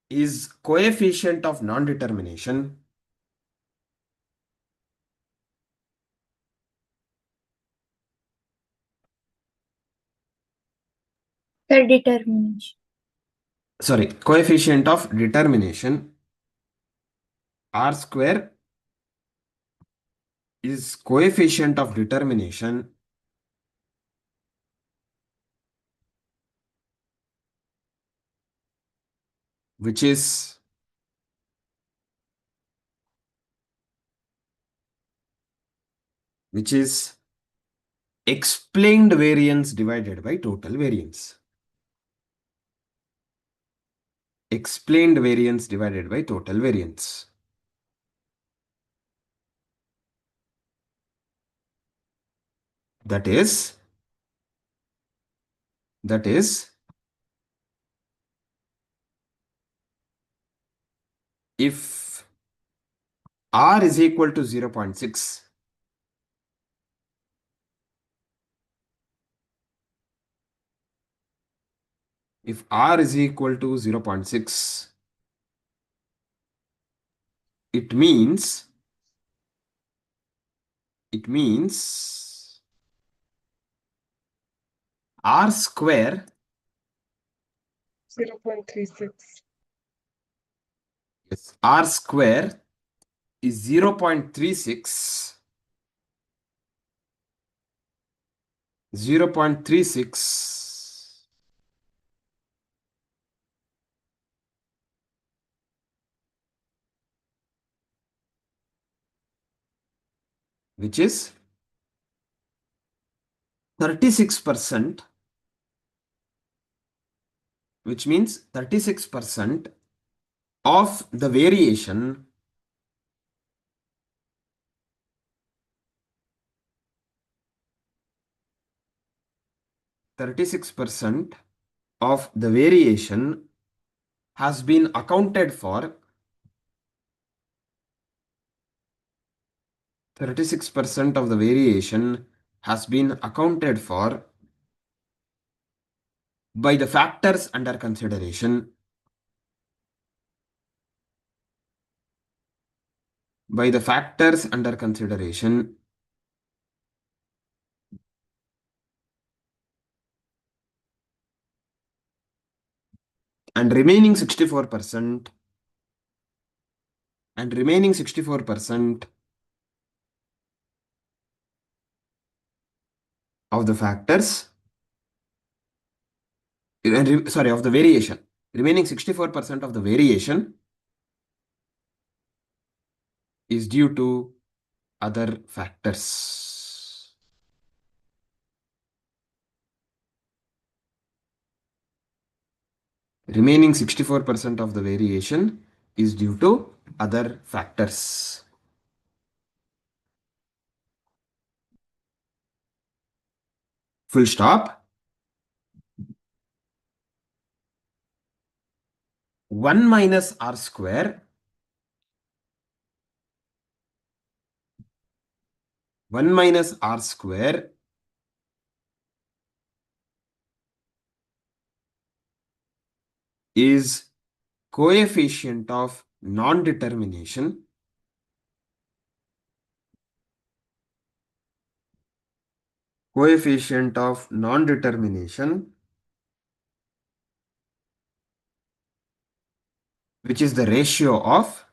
is coefficient of non-determination The determination. sorry, coefficient of determination. R square is coefficient of determination which is explained variance divided by total variance. Explained variance divided by total variance. That is if R is equal to 0.6, if R is equal to 0.6, it means R square 0.36. yes, R square is 0.36. 0.36 which is 36%, which means 36% of the variation has been accounted for. 36% of the variation has been accounted for by the factors under consideration, by the factors under consideration, and remaining 64%, and remaining 64% of the factors, sorry, of the variation, remaining 64% of the variation is due to other factors. Remaining 64% of the variation is due to other factors. Full stop. 1 minus r square, 1 minus r square is coefficient of non-determination, coefficient of non-determination, which is the ratio of,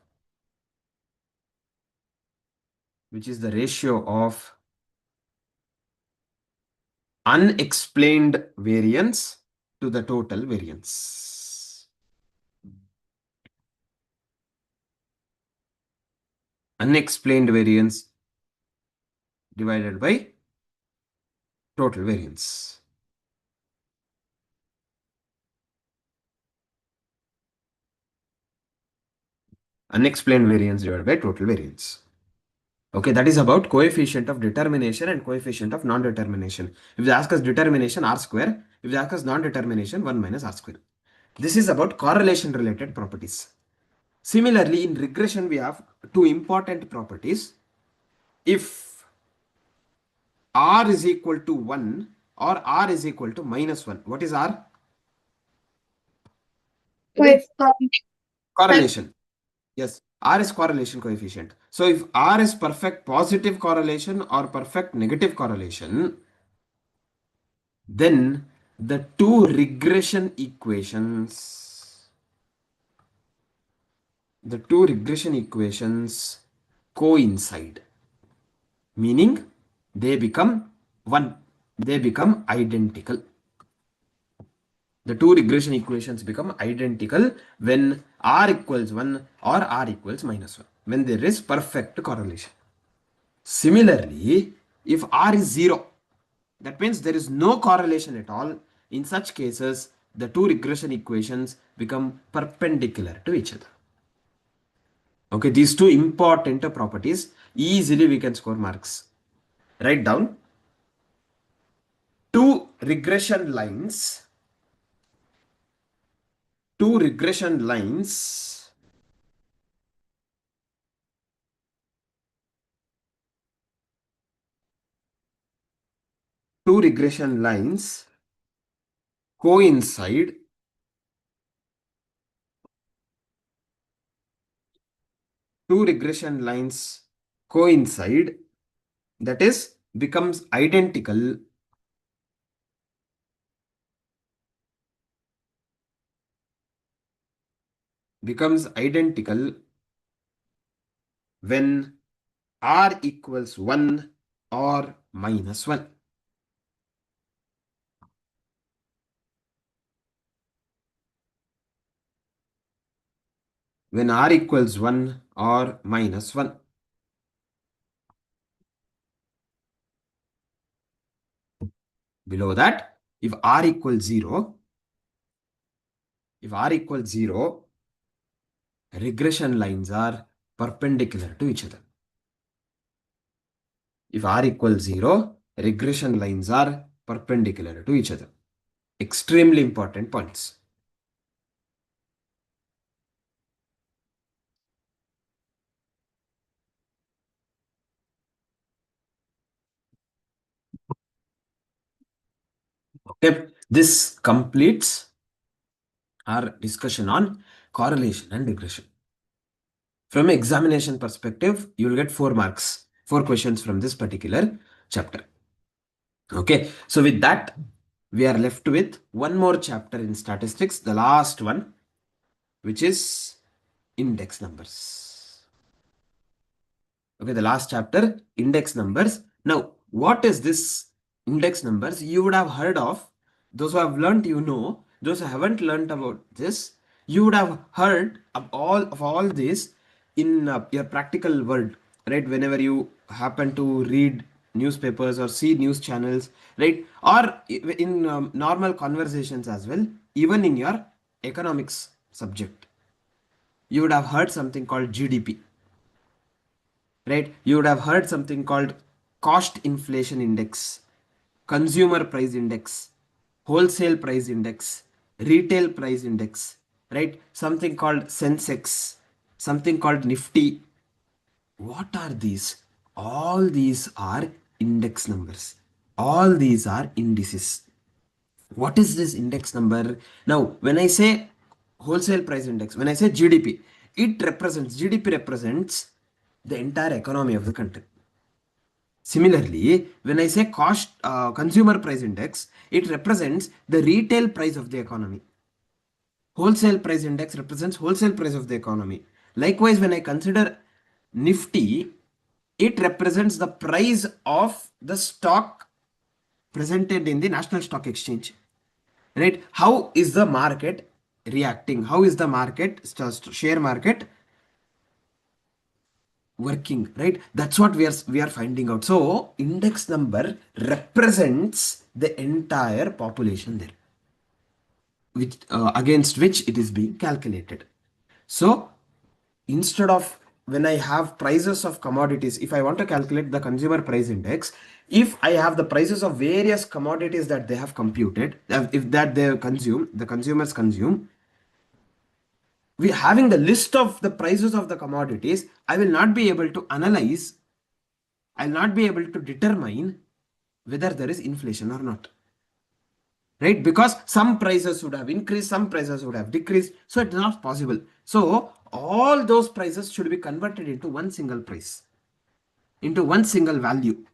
unexplained variance to the total variance. Unexplained variance divided by total variance. Unexplained variance divided by total variance. Okay, that is about coefficient of determination and coefficient of non-determination. If they ask us determination, r square. If they ask us non-determination, 1 minus r square. This is about correlation related properties. Similarly, in regression, we have two important properties. If r is equal to 1 or r is equal to minus 1, what is r? Correlation. Yes, r is correlation coefficient. So if r is perfect positive correlation or perfect negative correlation, then the two regression equations, coincide, meaning they become one, they become identical. The two regression equations become identical when r equals 1 or r equals minus 1, when there is perfect correlation. Similarly, if r is 0, that means there is no correlation at all. In such cases, the two regression equations become perpendicular to each other. Okay, these two important properties, easily we can score marks. Write down two regression lines, two regression lines coincide that is becomes identical when r equals 1 or minus 1. When r equals 1 or minus 1. Below that, if r equals 0, regression lines are perpendicular to each other. If r equals 0, regression lines are perpendicular to each other. Extremely important points. Okay, This completes our discussion on correlation and regression. From examination perspective, you will get 4 marks, 4 questions from this particular chapter. Okay, so with that, we are left with one more chapter in statistics, the last one, which is index numbers. Okay, the last chapter, index numbers. Now, what is this index numbers? You would have heard of, those who have learned, you know, those who haven't learned about this, you would have heard of all this in your practical world, right? Whenever you happen to read newspapers or see news channels, right? Or in normal conversations as well, even in your economics subject, you would have heard something called GDP, right? You would have heard something called cost inflation index, consumer price index, wholesale price index, retail price index, right? Something called Sensex, something called Nifty. What are these? All these are index numbers. All these are indices. What is this index number? Now, when I say wholesale price index, when I say GDP, GDP represents the entire economy of the country. Similarly, when I say consumer price index, it represents the retail price of the economy. Wholesale price index represents wholesale price of the economy. Likewise, when I consider Nifty, it represents the price of the stock presented in the National Stock Exchange. Right? How is the market reacting? How is the market, share market, working? Right? That's what we are finding out. So index number represents the entire population there, which against which it is being calculated. So instead of, when I have prices of commodities, if I want to calculate the consumer price index, if I have the prices of various commodities that they have computed, if that they consume, the consumers consume, we having the list of the prices of the commodities, I will not be able to analyze, I'll not be able to determine whether there is inflation or not. Right? Because some prices would have increased, some prices would have decreased. So it's not possible. So all those prices should be converted into one single price, into one single value.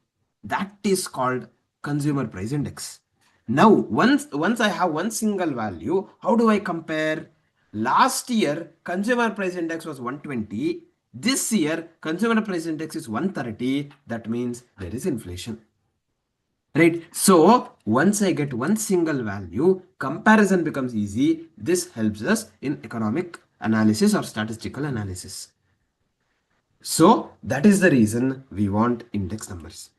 That is called consumer price index. Now, once I have one single value, how do I compare? Last year, consumer price index was 120. This year, consumer price index is 130. That means there is inflation. Right? So once I get one single value, comparison becomes easy. This helps us in economic analysis or statistical analysis. So that is the reason we want index numbers.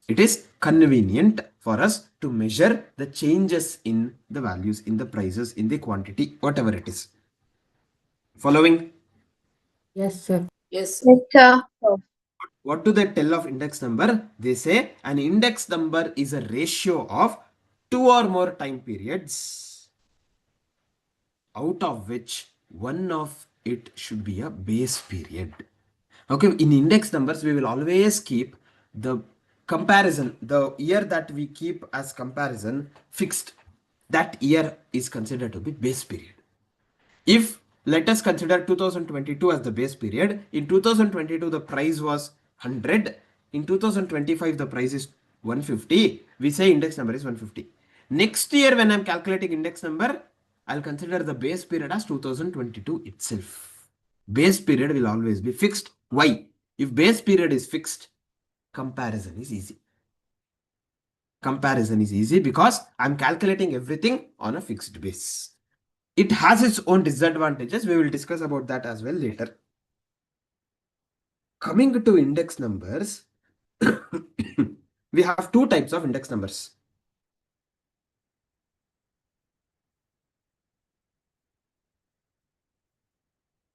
It is convenient for us to measure the changes in the values, in the prices, in the quantity, whatever it is. Following? Yes, sir. Yes. Yes, sir. What do they tell of index number? They say an index number is a ratio of 2 or more time periods, out of which one of it should be a base period. Okay, in index numbers, we will always keep the comparison, the year that we keep as comparison fixed. That year is considered to be base period. If let us consider 2022 as the base period, in 2022 the price was 100, in 2025 the price is 150, we say index number is 150. Next year when I'm calculating index number, I'll consider the base period as 2022 itself. Base period will always be fixed. Why? If base period is fixed, comparison is easy. Comparison is easy because I'm calculating everything on a fixed base. It has its own disadvantages. We will discuss about that as well later. Coming to index numbers, we have two types of index numbers.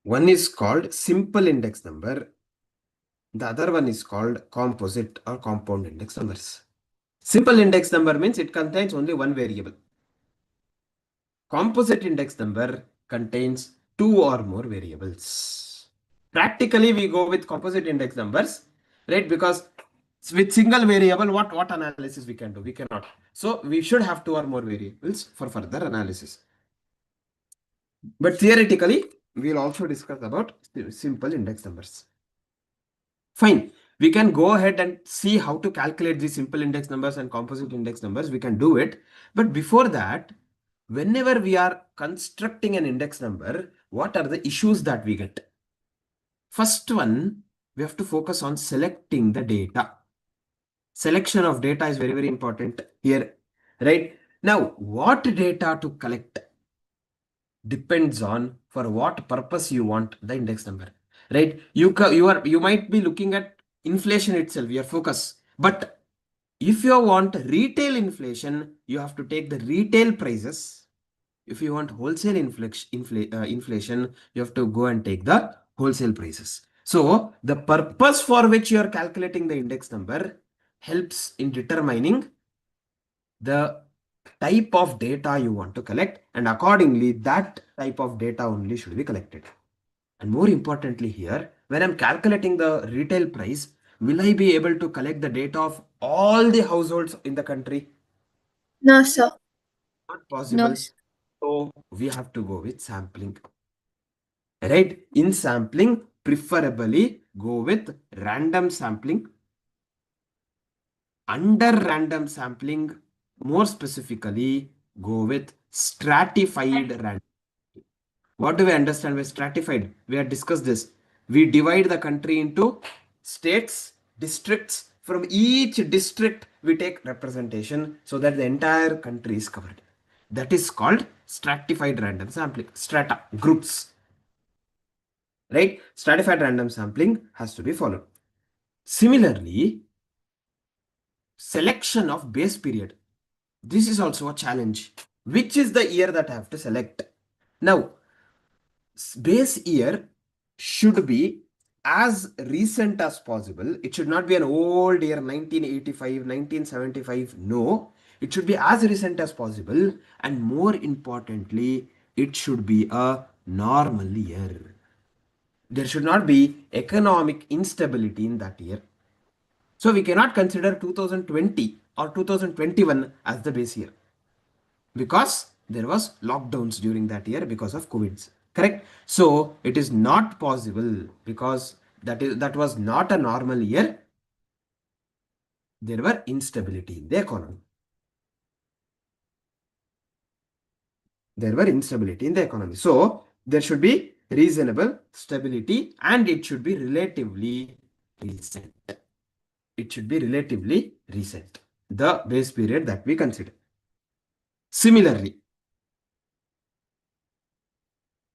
One is called simple index number. The other one is called composite or compound index numbers. Simple index number means it contains only one variable. Composite index number contains two or more variables. Practically, we go with composite index numbers, right? Because with single variable, what analysis we can do? We cannot. So we should have 2 or more variables for further analysis. But theoretically, we'll also discuss about simple index numbers. Fine. We can go ahead and see how to calculate the simple index numbers and composite index numbers. We can do it. But before that, whenever we are constructing an index number, what are the issues that we get? First one, we have to focus on selecting the data. Selection of data is very, very important here, right? Now, what data to collect depends on for what purpose you want the index number, right? You might be looking at inflation itself, your focus, but if you want retail inflation, you have to take the retail prices. If you want wholesale inflation, you have to go and take the wholesale prices. So the purpose for which you are calculating the index number helps in determining the type of data you want to collect, and accordingly that type of data only should be collected. And more importantly here, when I'm calculating the retail price, will I be able to collect the data of all the households in the country? No, sir. Not possible. No, sir. So we have to go with sampling. Right? In sampling, preferably go with random sampling. Under random sampling, more specifically, go with stratified random. What do we understand by stratified? We have discussed this. We divide the country into states, districts. From each district, we take representation so that the entire country is covered. That is called stratified random sampling. Strata, groups. Right? Stratified random sampling has to be followed. Similarly, selection of base period. This is also a challenge. Which is the year that I have to select? Now, base year should be as recent as possible. It should not be an old year, 1985, 1975. No, it should be as recent as possible. And more importantly, it should be a normal year. There should not be economic instability in that year. So we cannot consider 2020 or 2021 as the base year, because there was lockdowns during that year because of COVID. Correct? So it is not possible, because that was not a normal year. There were instability in the economy. So there should be reasonable stability, and it should be relatively recent. The base period that we consider. Similarly,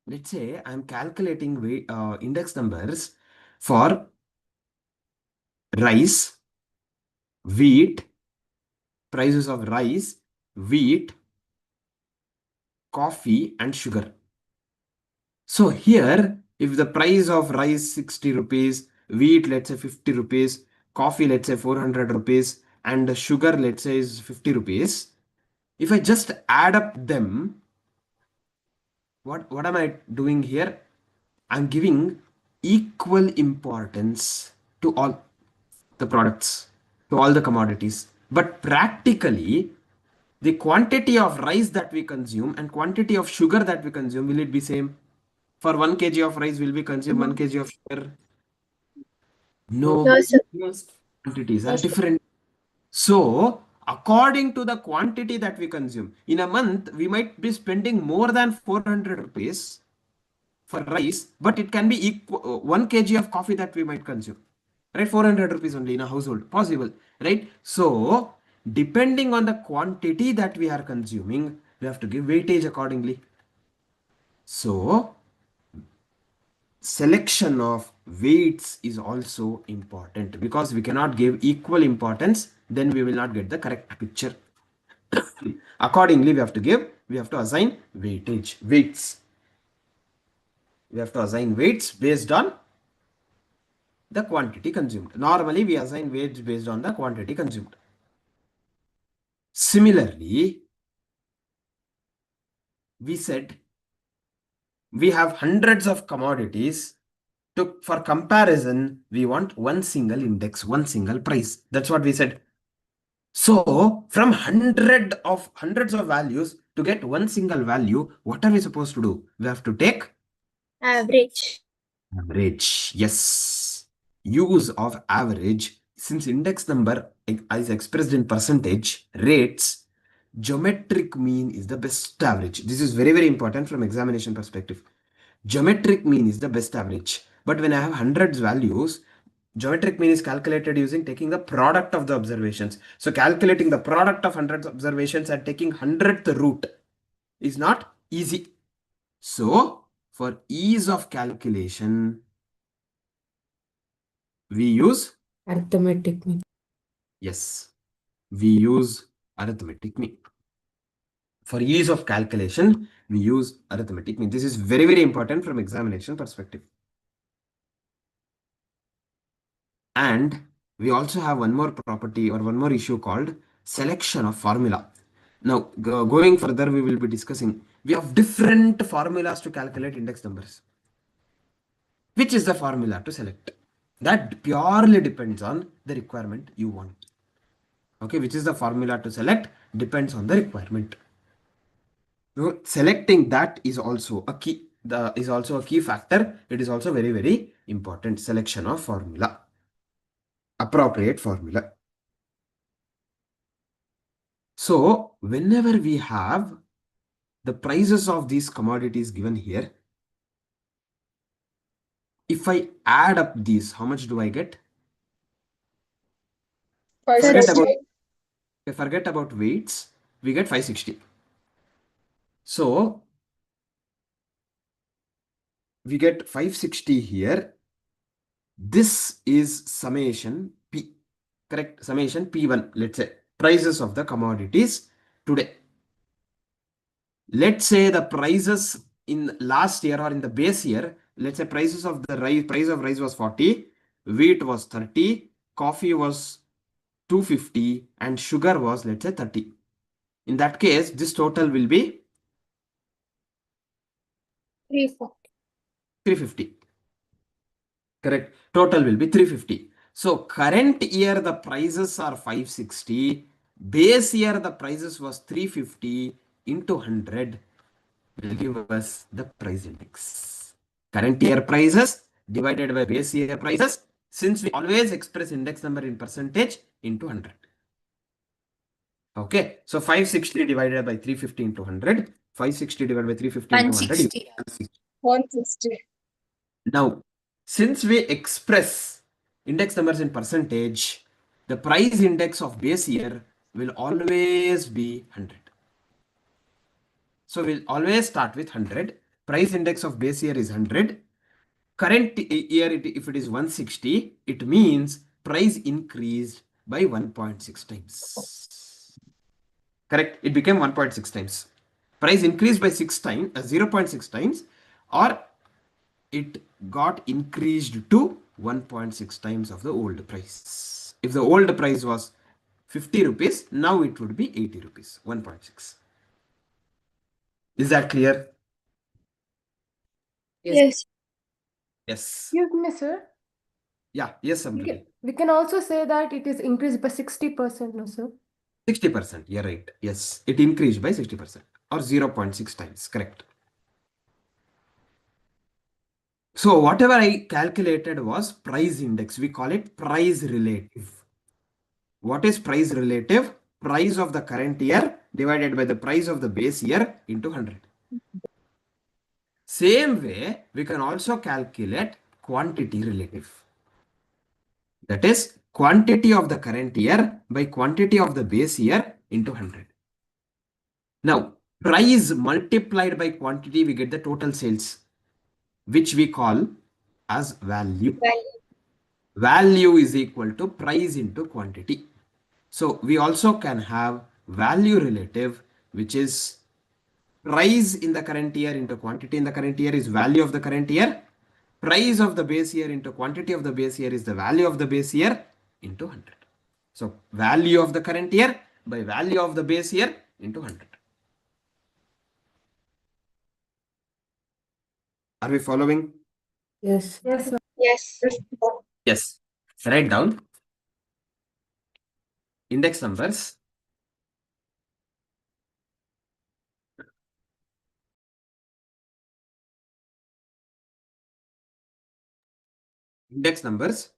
let's say I'm calculating index numbers for rice, wheat, prices of rice, wheat, coffee, and sugar. So here, if the price of rice 60 rupees, wheat let's say 50 rupees, coffee let's say 400 rupees, and sugar let's say is 50 rupees, if I just add up them, what am I doing here? I'm giving equal importance to all the products, to all the commodities. But practically, the quantity of rice that we consume and quantity of sugar that we consume, will it be same? For 1 kg of rice, will we consume 1 kg of sugar? No. No, sir. Quantities are different. So, according to the quantity that we consume, in a month, we might be spending more than 400 rupees for rice, but it can be equal 1 kg of coffee that we might consume, right? 400 rupees only in a household, possible, right? So depending on the quantity that we are consuming, we have to give weightage accordingly. So selection of weights is also important, because we cannot give equal importance, then we will not get the correct picture. Accordingly, we have to assign weights. We have to assign weights based on the quantity consumed. Normally, we assign weights based on the quantity consumed. Similarly, we said we have hundreds of commodities For comparison, we want one single index, one single price. That's what we said. So from hundreds of values to get one single value, what are we supposed to do? We have to take Average. average. Yes. Use of average. Since index number is expressed in percentage rates, geometric mean is the best average. This is very, very important from examination perspective. Geometric mean is the best average. But when I have hundreds values, geometric mean is calculated using taking the product of the observations. So calculating the product of hundreds observations and taking 100th root is not easy. So for ease of calculation, we use, Arithmetic mean. yes, we use arithmetic mean. For ease of calculation, we use arithmetic mean. This is very, very important from examination perspective. And we also have one more property or one more issue called selection of formula. Now, going further, we will be discussing, we have different formulas to calculate index numbers. Which is the formula to select? That purely depends on the requirement you want. Okay, which is the formula to select depends on the requirement. So selecting that is also a key. Is also a key factor. It is also very, very important. Selection of formula. Appropriate formula. So whenever we have the prices of these commodities given here, if I add up these, how much do I get? Forget about weights, we get 560. So we get 560 here. This is summation P, correct? Summation P1, let's say, prices of the commodities today. Let's say the prices in last year or in the base year, let's say prices of the rice, price of rice was 40, wheat was 30, coffee was 250, and sugar was, let's say, 30. In that case, this total will be 350. Correct. Total will be 350. So current year the prices are 560. Base year the prices was 350 into 100 will give us the price index. Current year prices divided by base year prices. Since we always express index number in percentage into 100. Okay. So 560 divided by 350 into 100. 560 divided by 350 into 100. 160. Now, since we express index numbers in percentage, the price index of base year will always be 100. So we'll always start with 100. Price index of base year is 100. Current year, if it is 160, it means price increased by 1.6 times. Correct? It became 1.6 times. Price increased by 0.6 times, or it got increased to 1.6 times of the old price. If the old price was 50 rupees, now it would be 80 rupees, 1.6. Is that clear? Yes. Yes. Excuse me, sir. Yeah, yes, Samruddhi. We can also say that it is increased by 60%, no, sir? 60%, you're right. Yes, it increased by 60% or 0.6 times, correct. So whatever I calculated was price index. We call it price relative. What is price relative? Price of the current year divided by the price of the base year into 100. Same way, we can also calculate quantity relative. That is quantity of the current year by quantity of the base year into 100. Now, price multiplied by quantity, we get the total sales, which we call as value. Value is equal to price into quantity. So we also can have value relative, which is price in the current year into quantity in the current year is value of the current year. Price of the base year into quantity of the base year is the value of the base year into 100. So value of the current year by value of the base year into 100. Are we following? Yes. Yes, sir. Yes. Yes. Write down index numbers. Index numbers.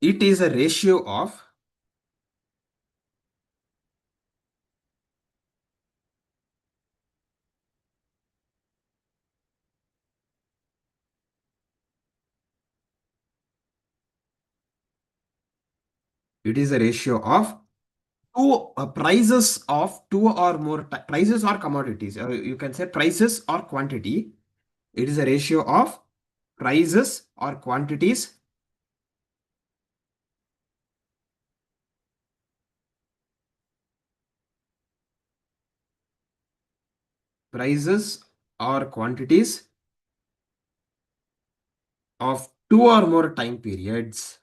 It is a ratio of two prices of two or more prices or commodities. You can say prices or quantity. It is a ratio of prices or quantities prices or quantities of two or more time periods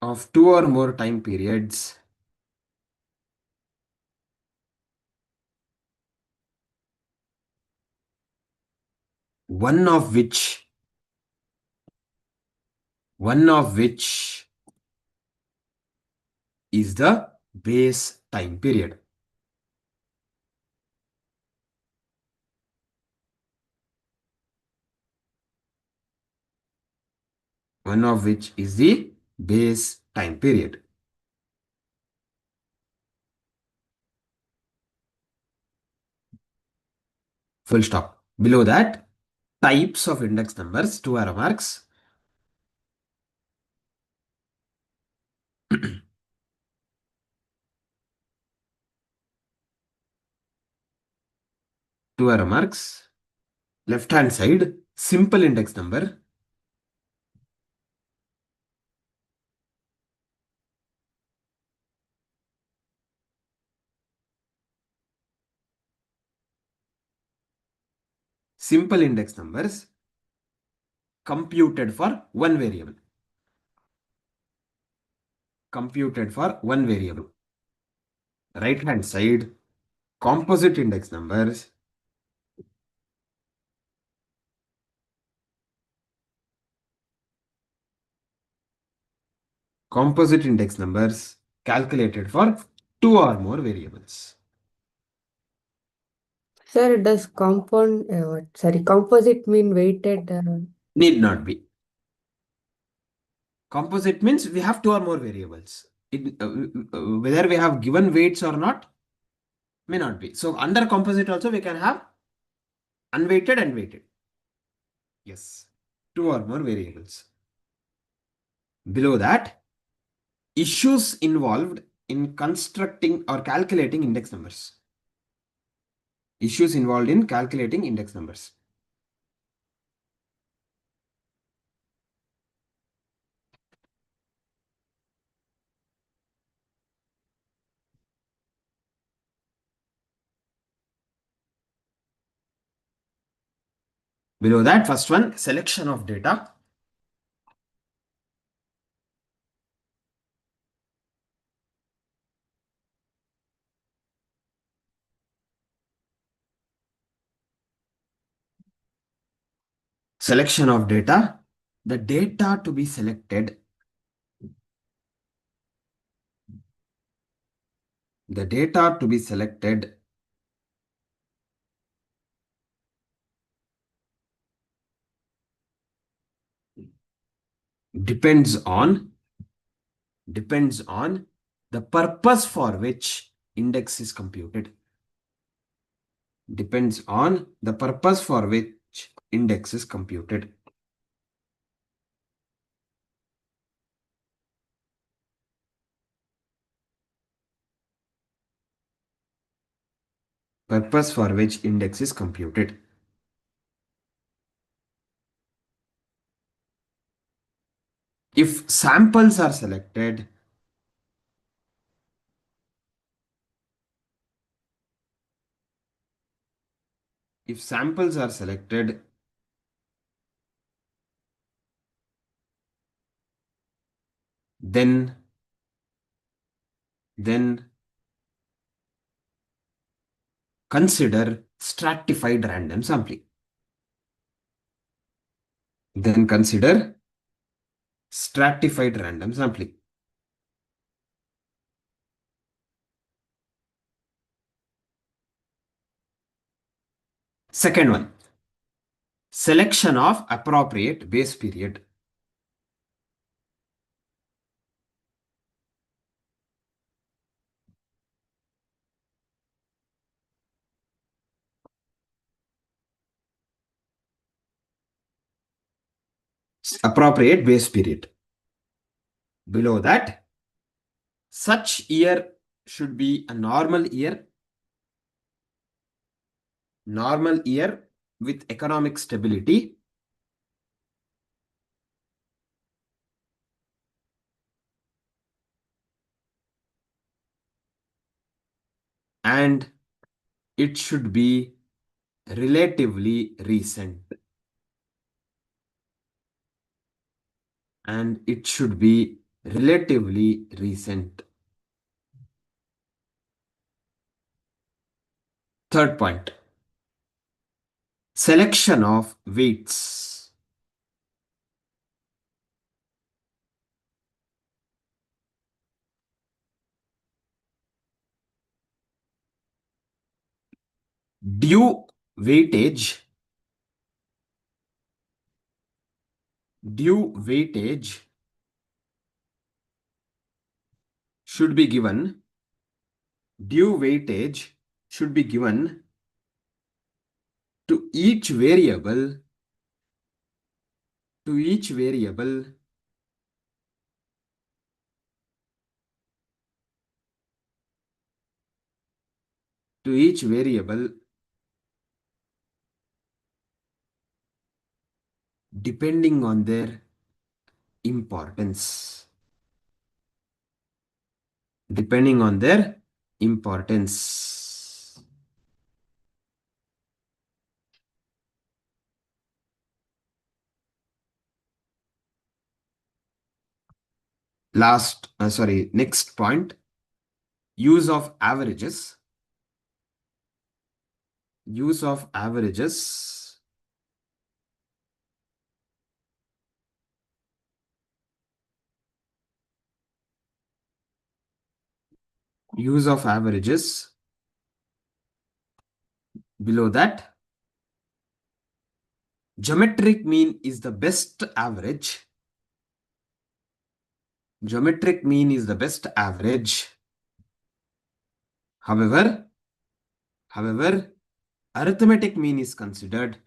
of two or more time periods one of which is the base time period. One of which is the base time period. Full stop. Below that, types of index numbers, two arrow marks. Two arrow marks. Left hand side, simple index number. Simple index numbers computed for one variable. Computed for one variable. Right hand side, composite index numbers. Composite index numbers calculated for two or more variables. Sir, does composite mean weighted? Need not be. Composite means we have two or more variables. Whether we have given weights or not, may not be. So under composite also we can have unweighted and weighted. Yes, two or more variables. Below that, issues involved in constructing or calculating index numbers. Issues involved in calculating index numbers. Below that, first one, selection of data. Selection of data. The data to be selected. The data to be selected depends on the purpose for which index is computed. Depends on the purpose for which index is computed. Purpose for which index is computed. If samples are selected, then consider stratified random sampling. Then consider stratified random sampling. Second one, selection of appropriate base period. Appropriate base period. Below that, such year should be a normal year with economic stability, and it should be relatively recent. And it should be relatively recent. Third point, selection of weights. Due weightage should be given. Due weightage should be given to each variable depending on their importance. Next point, use of averages. Below that, geometric mean is the best average. However, arithmetic mean is considered.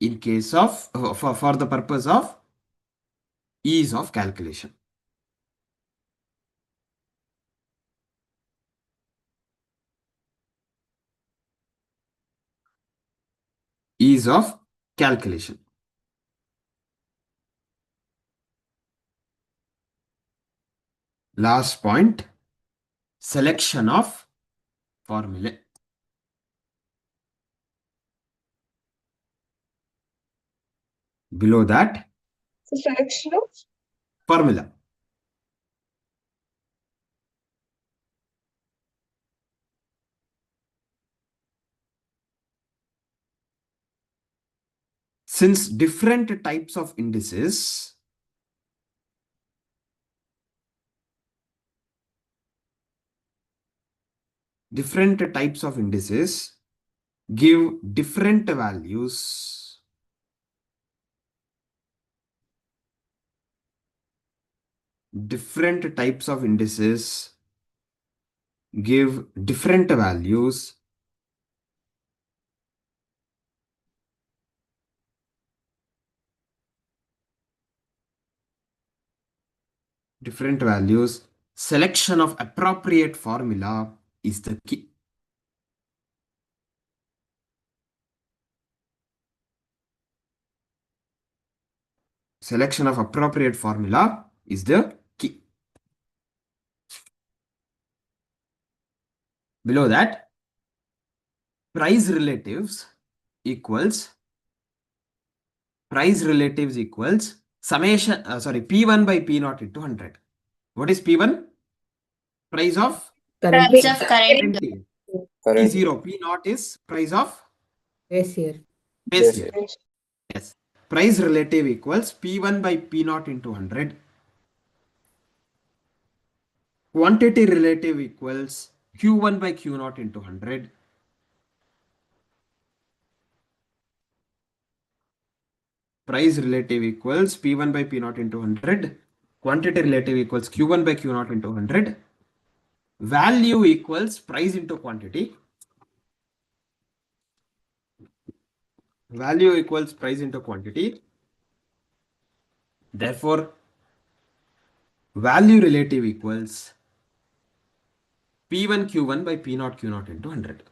In case of for the purpose of ease of calculation. Last point, selection of formulae. Below that, So selection of formula. Since different types of indices give different values. Different types of indices give different values. Selection of appropriate formula is the key. Selection of appropriate formula is the key. Below that, price relatives equals price relatives equals summation, P1 by P0 into 100. What is P1? Price of Current Price year. of current current year. Current P0, P0 is price of Base year. base base year. year. Yes. Price relative equals P1 by P0 into 100. Quantity relative equals Q1 by Q0 into 100. Price relative equals P1 by P0 into 100. Quantity relative equals Q1 by Q0 into 100. Value equals price into quantity. Value equals price into quantity. Therefore, value relative equals P1 Q1 by P0 Q0 into 100.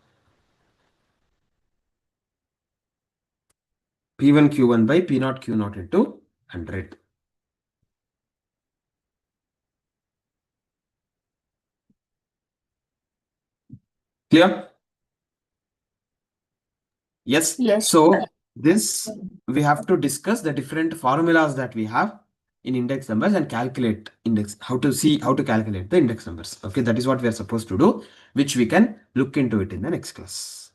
P1 Q1 by P0 Q0 into 100. Clear? Yes. Yes. So this we have to discuss the different formulas that we have in index numbers and calculate index, how to calculate the index numbers. Okay, that is what we are supposed to do, which we can look into it in the next class.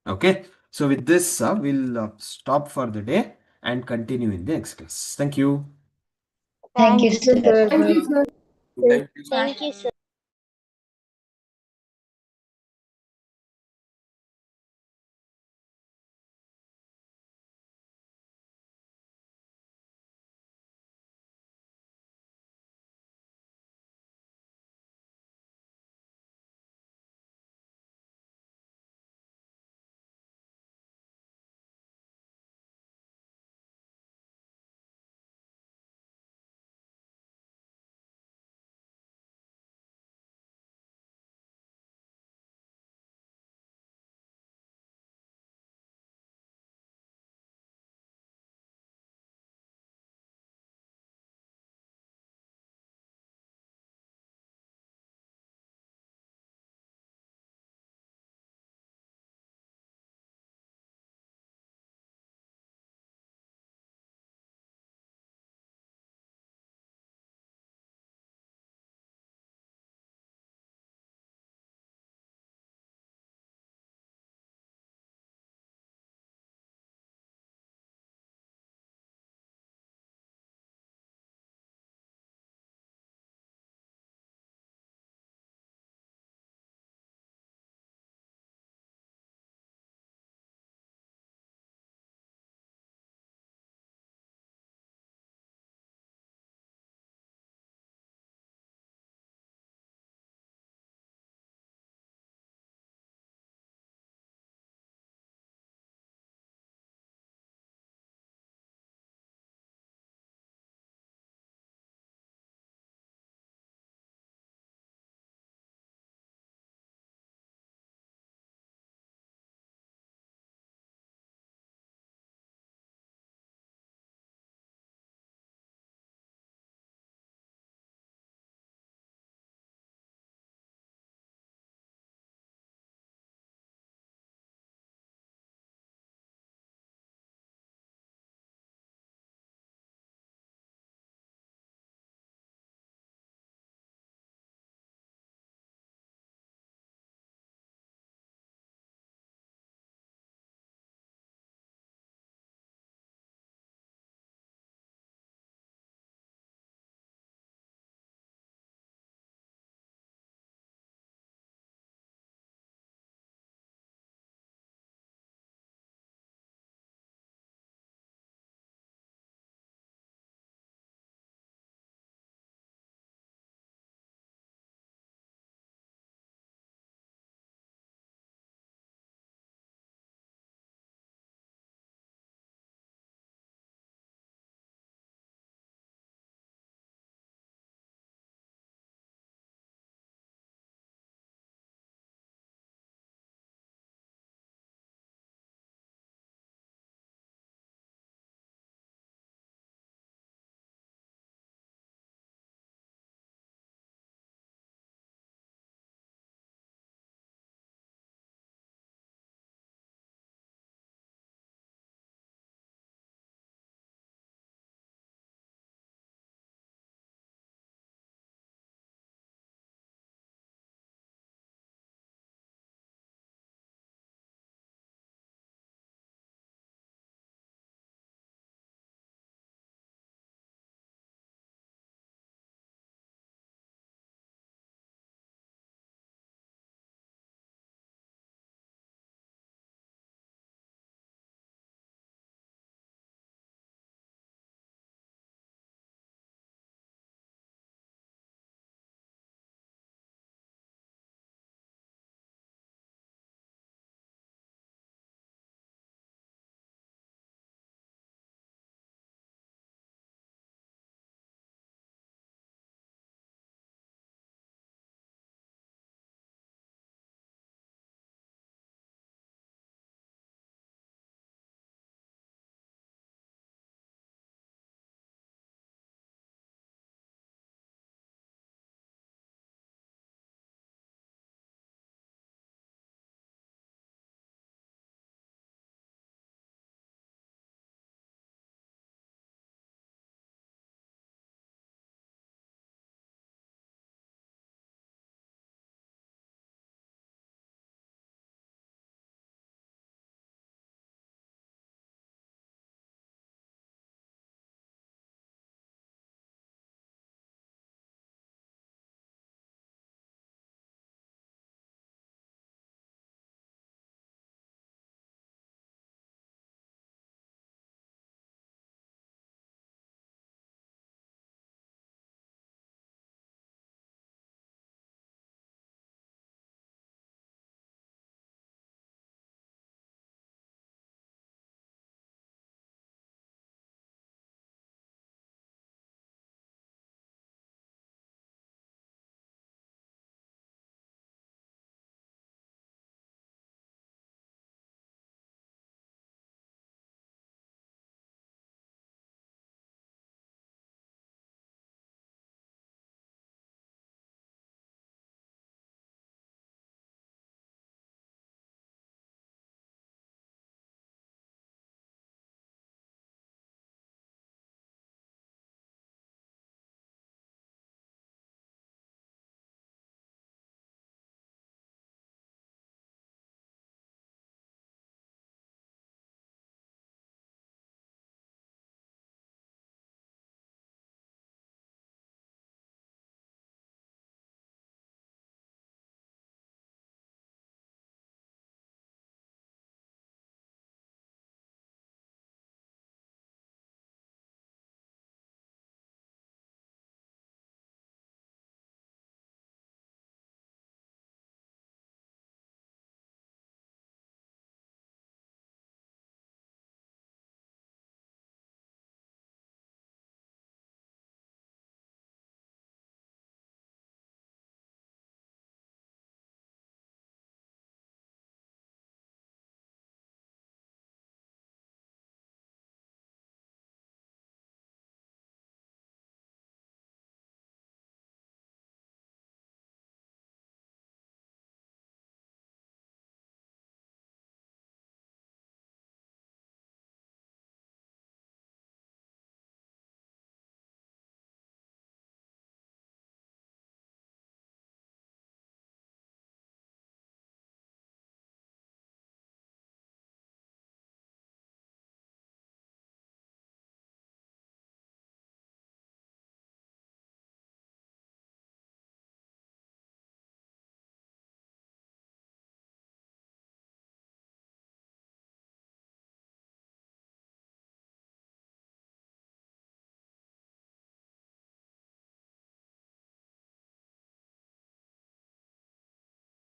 Okay, so with this, we'll stop for the day and continue in the next class. Thank you. Thank you, sir. Thank you, sir. Thank you. Thank you, sir.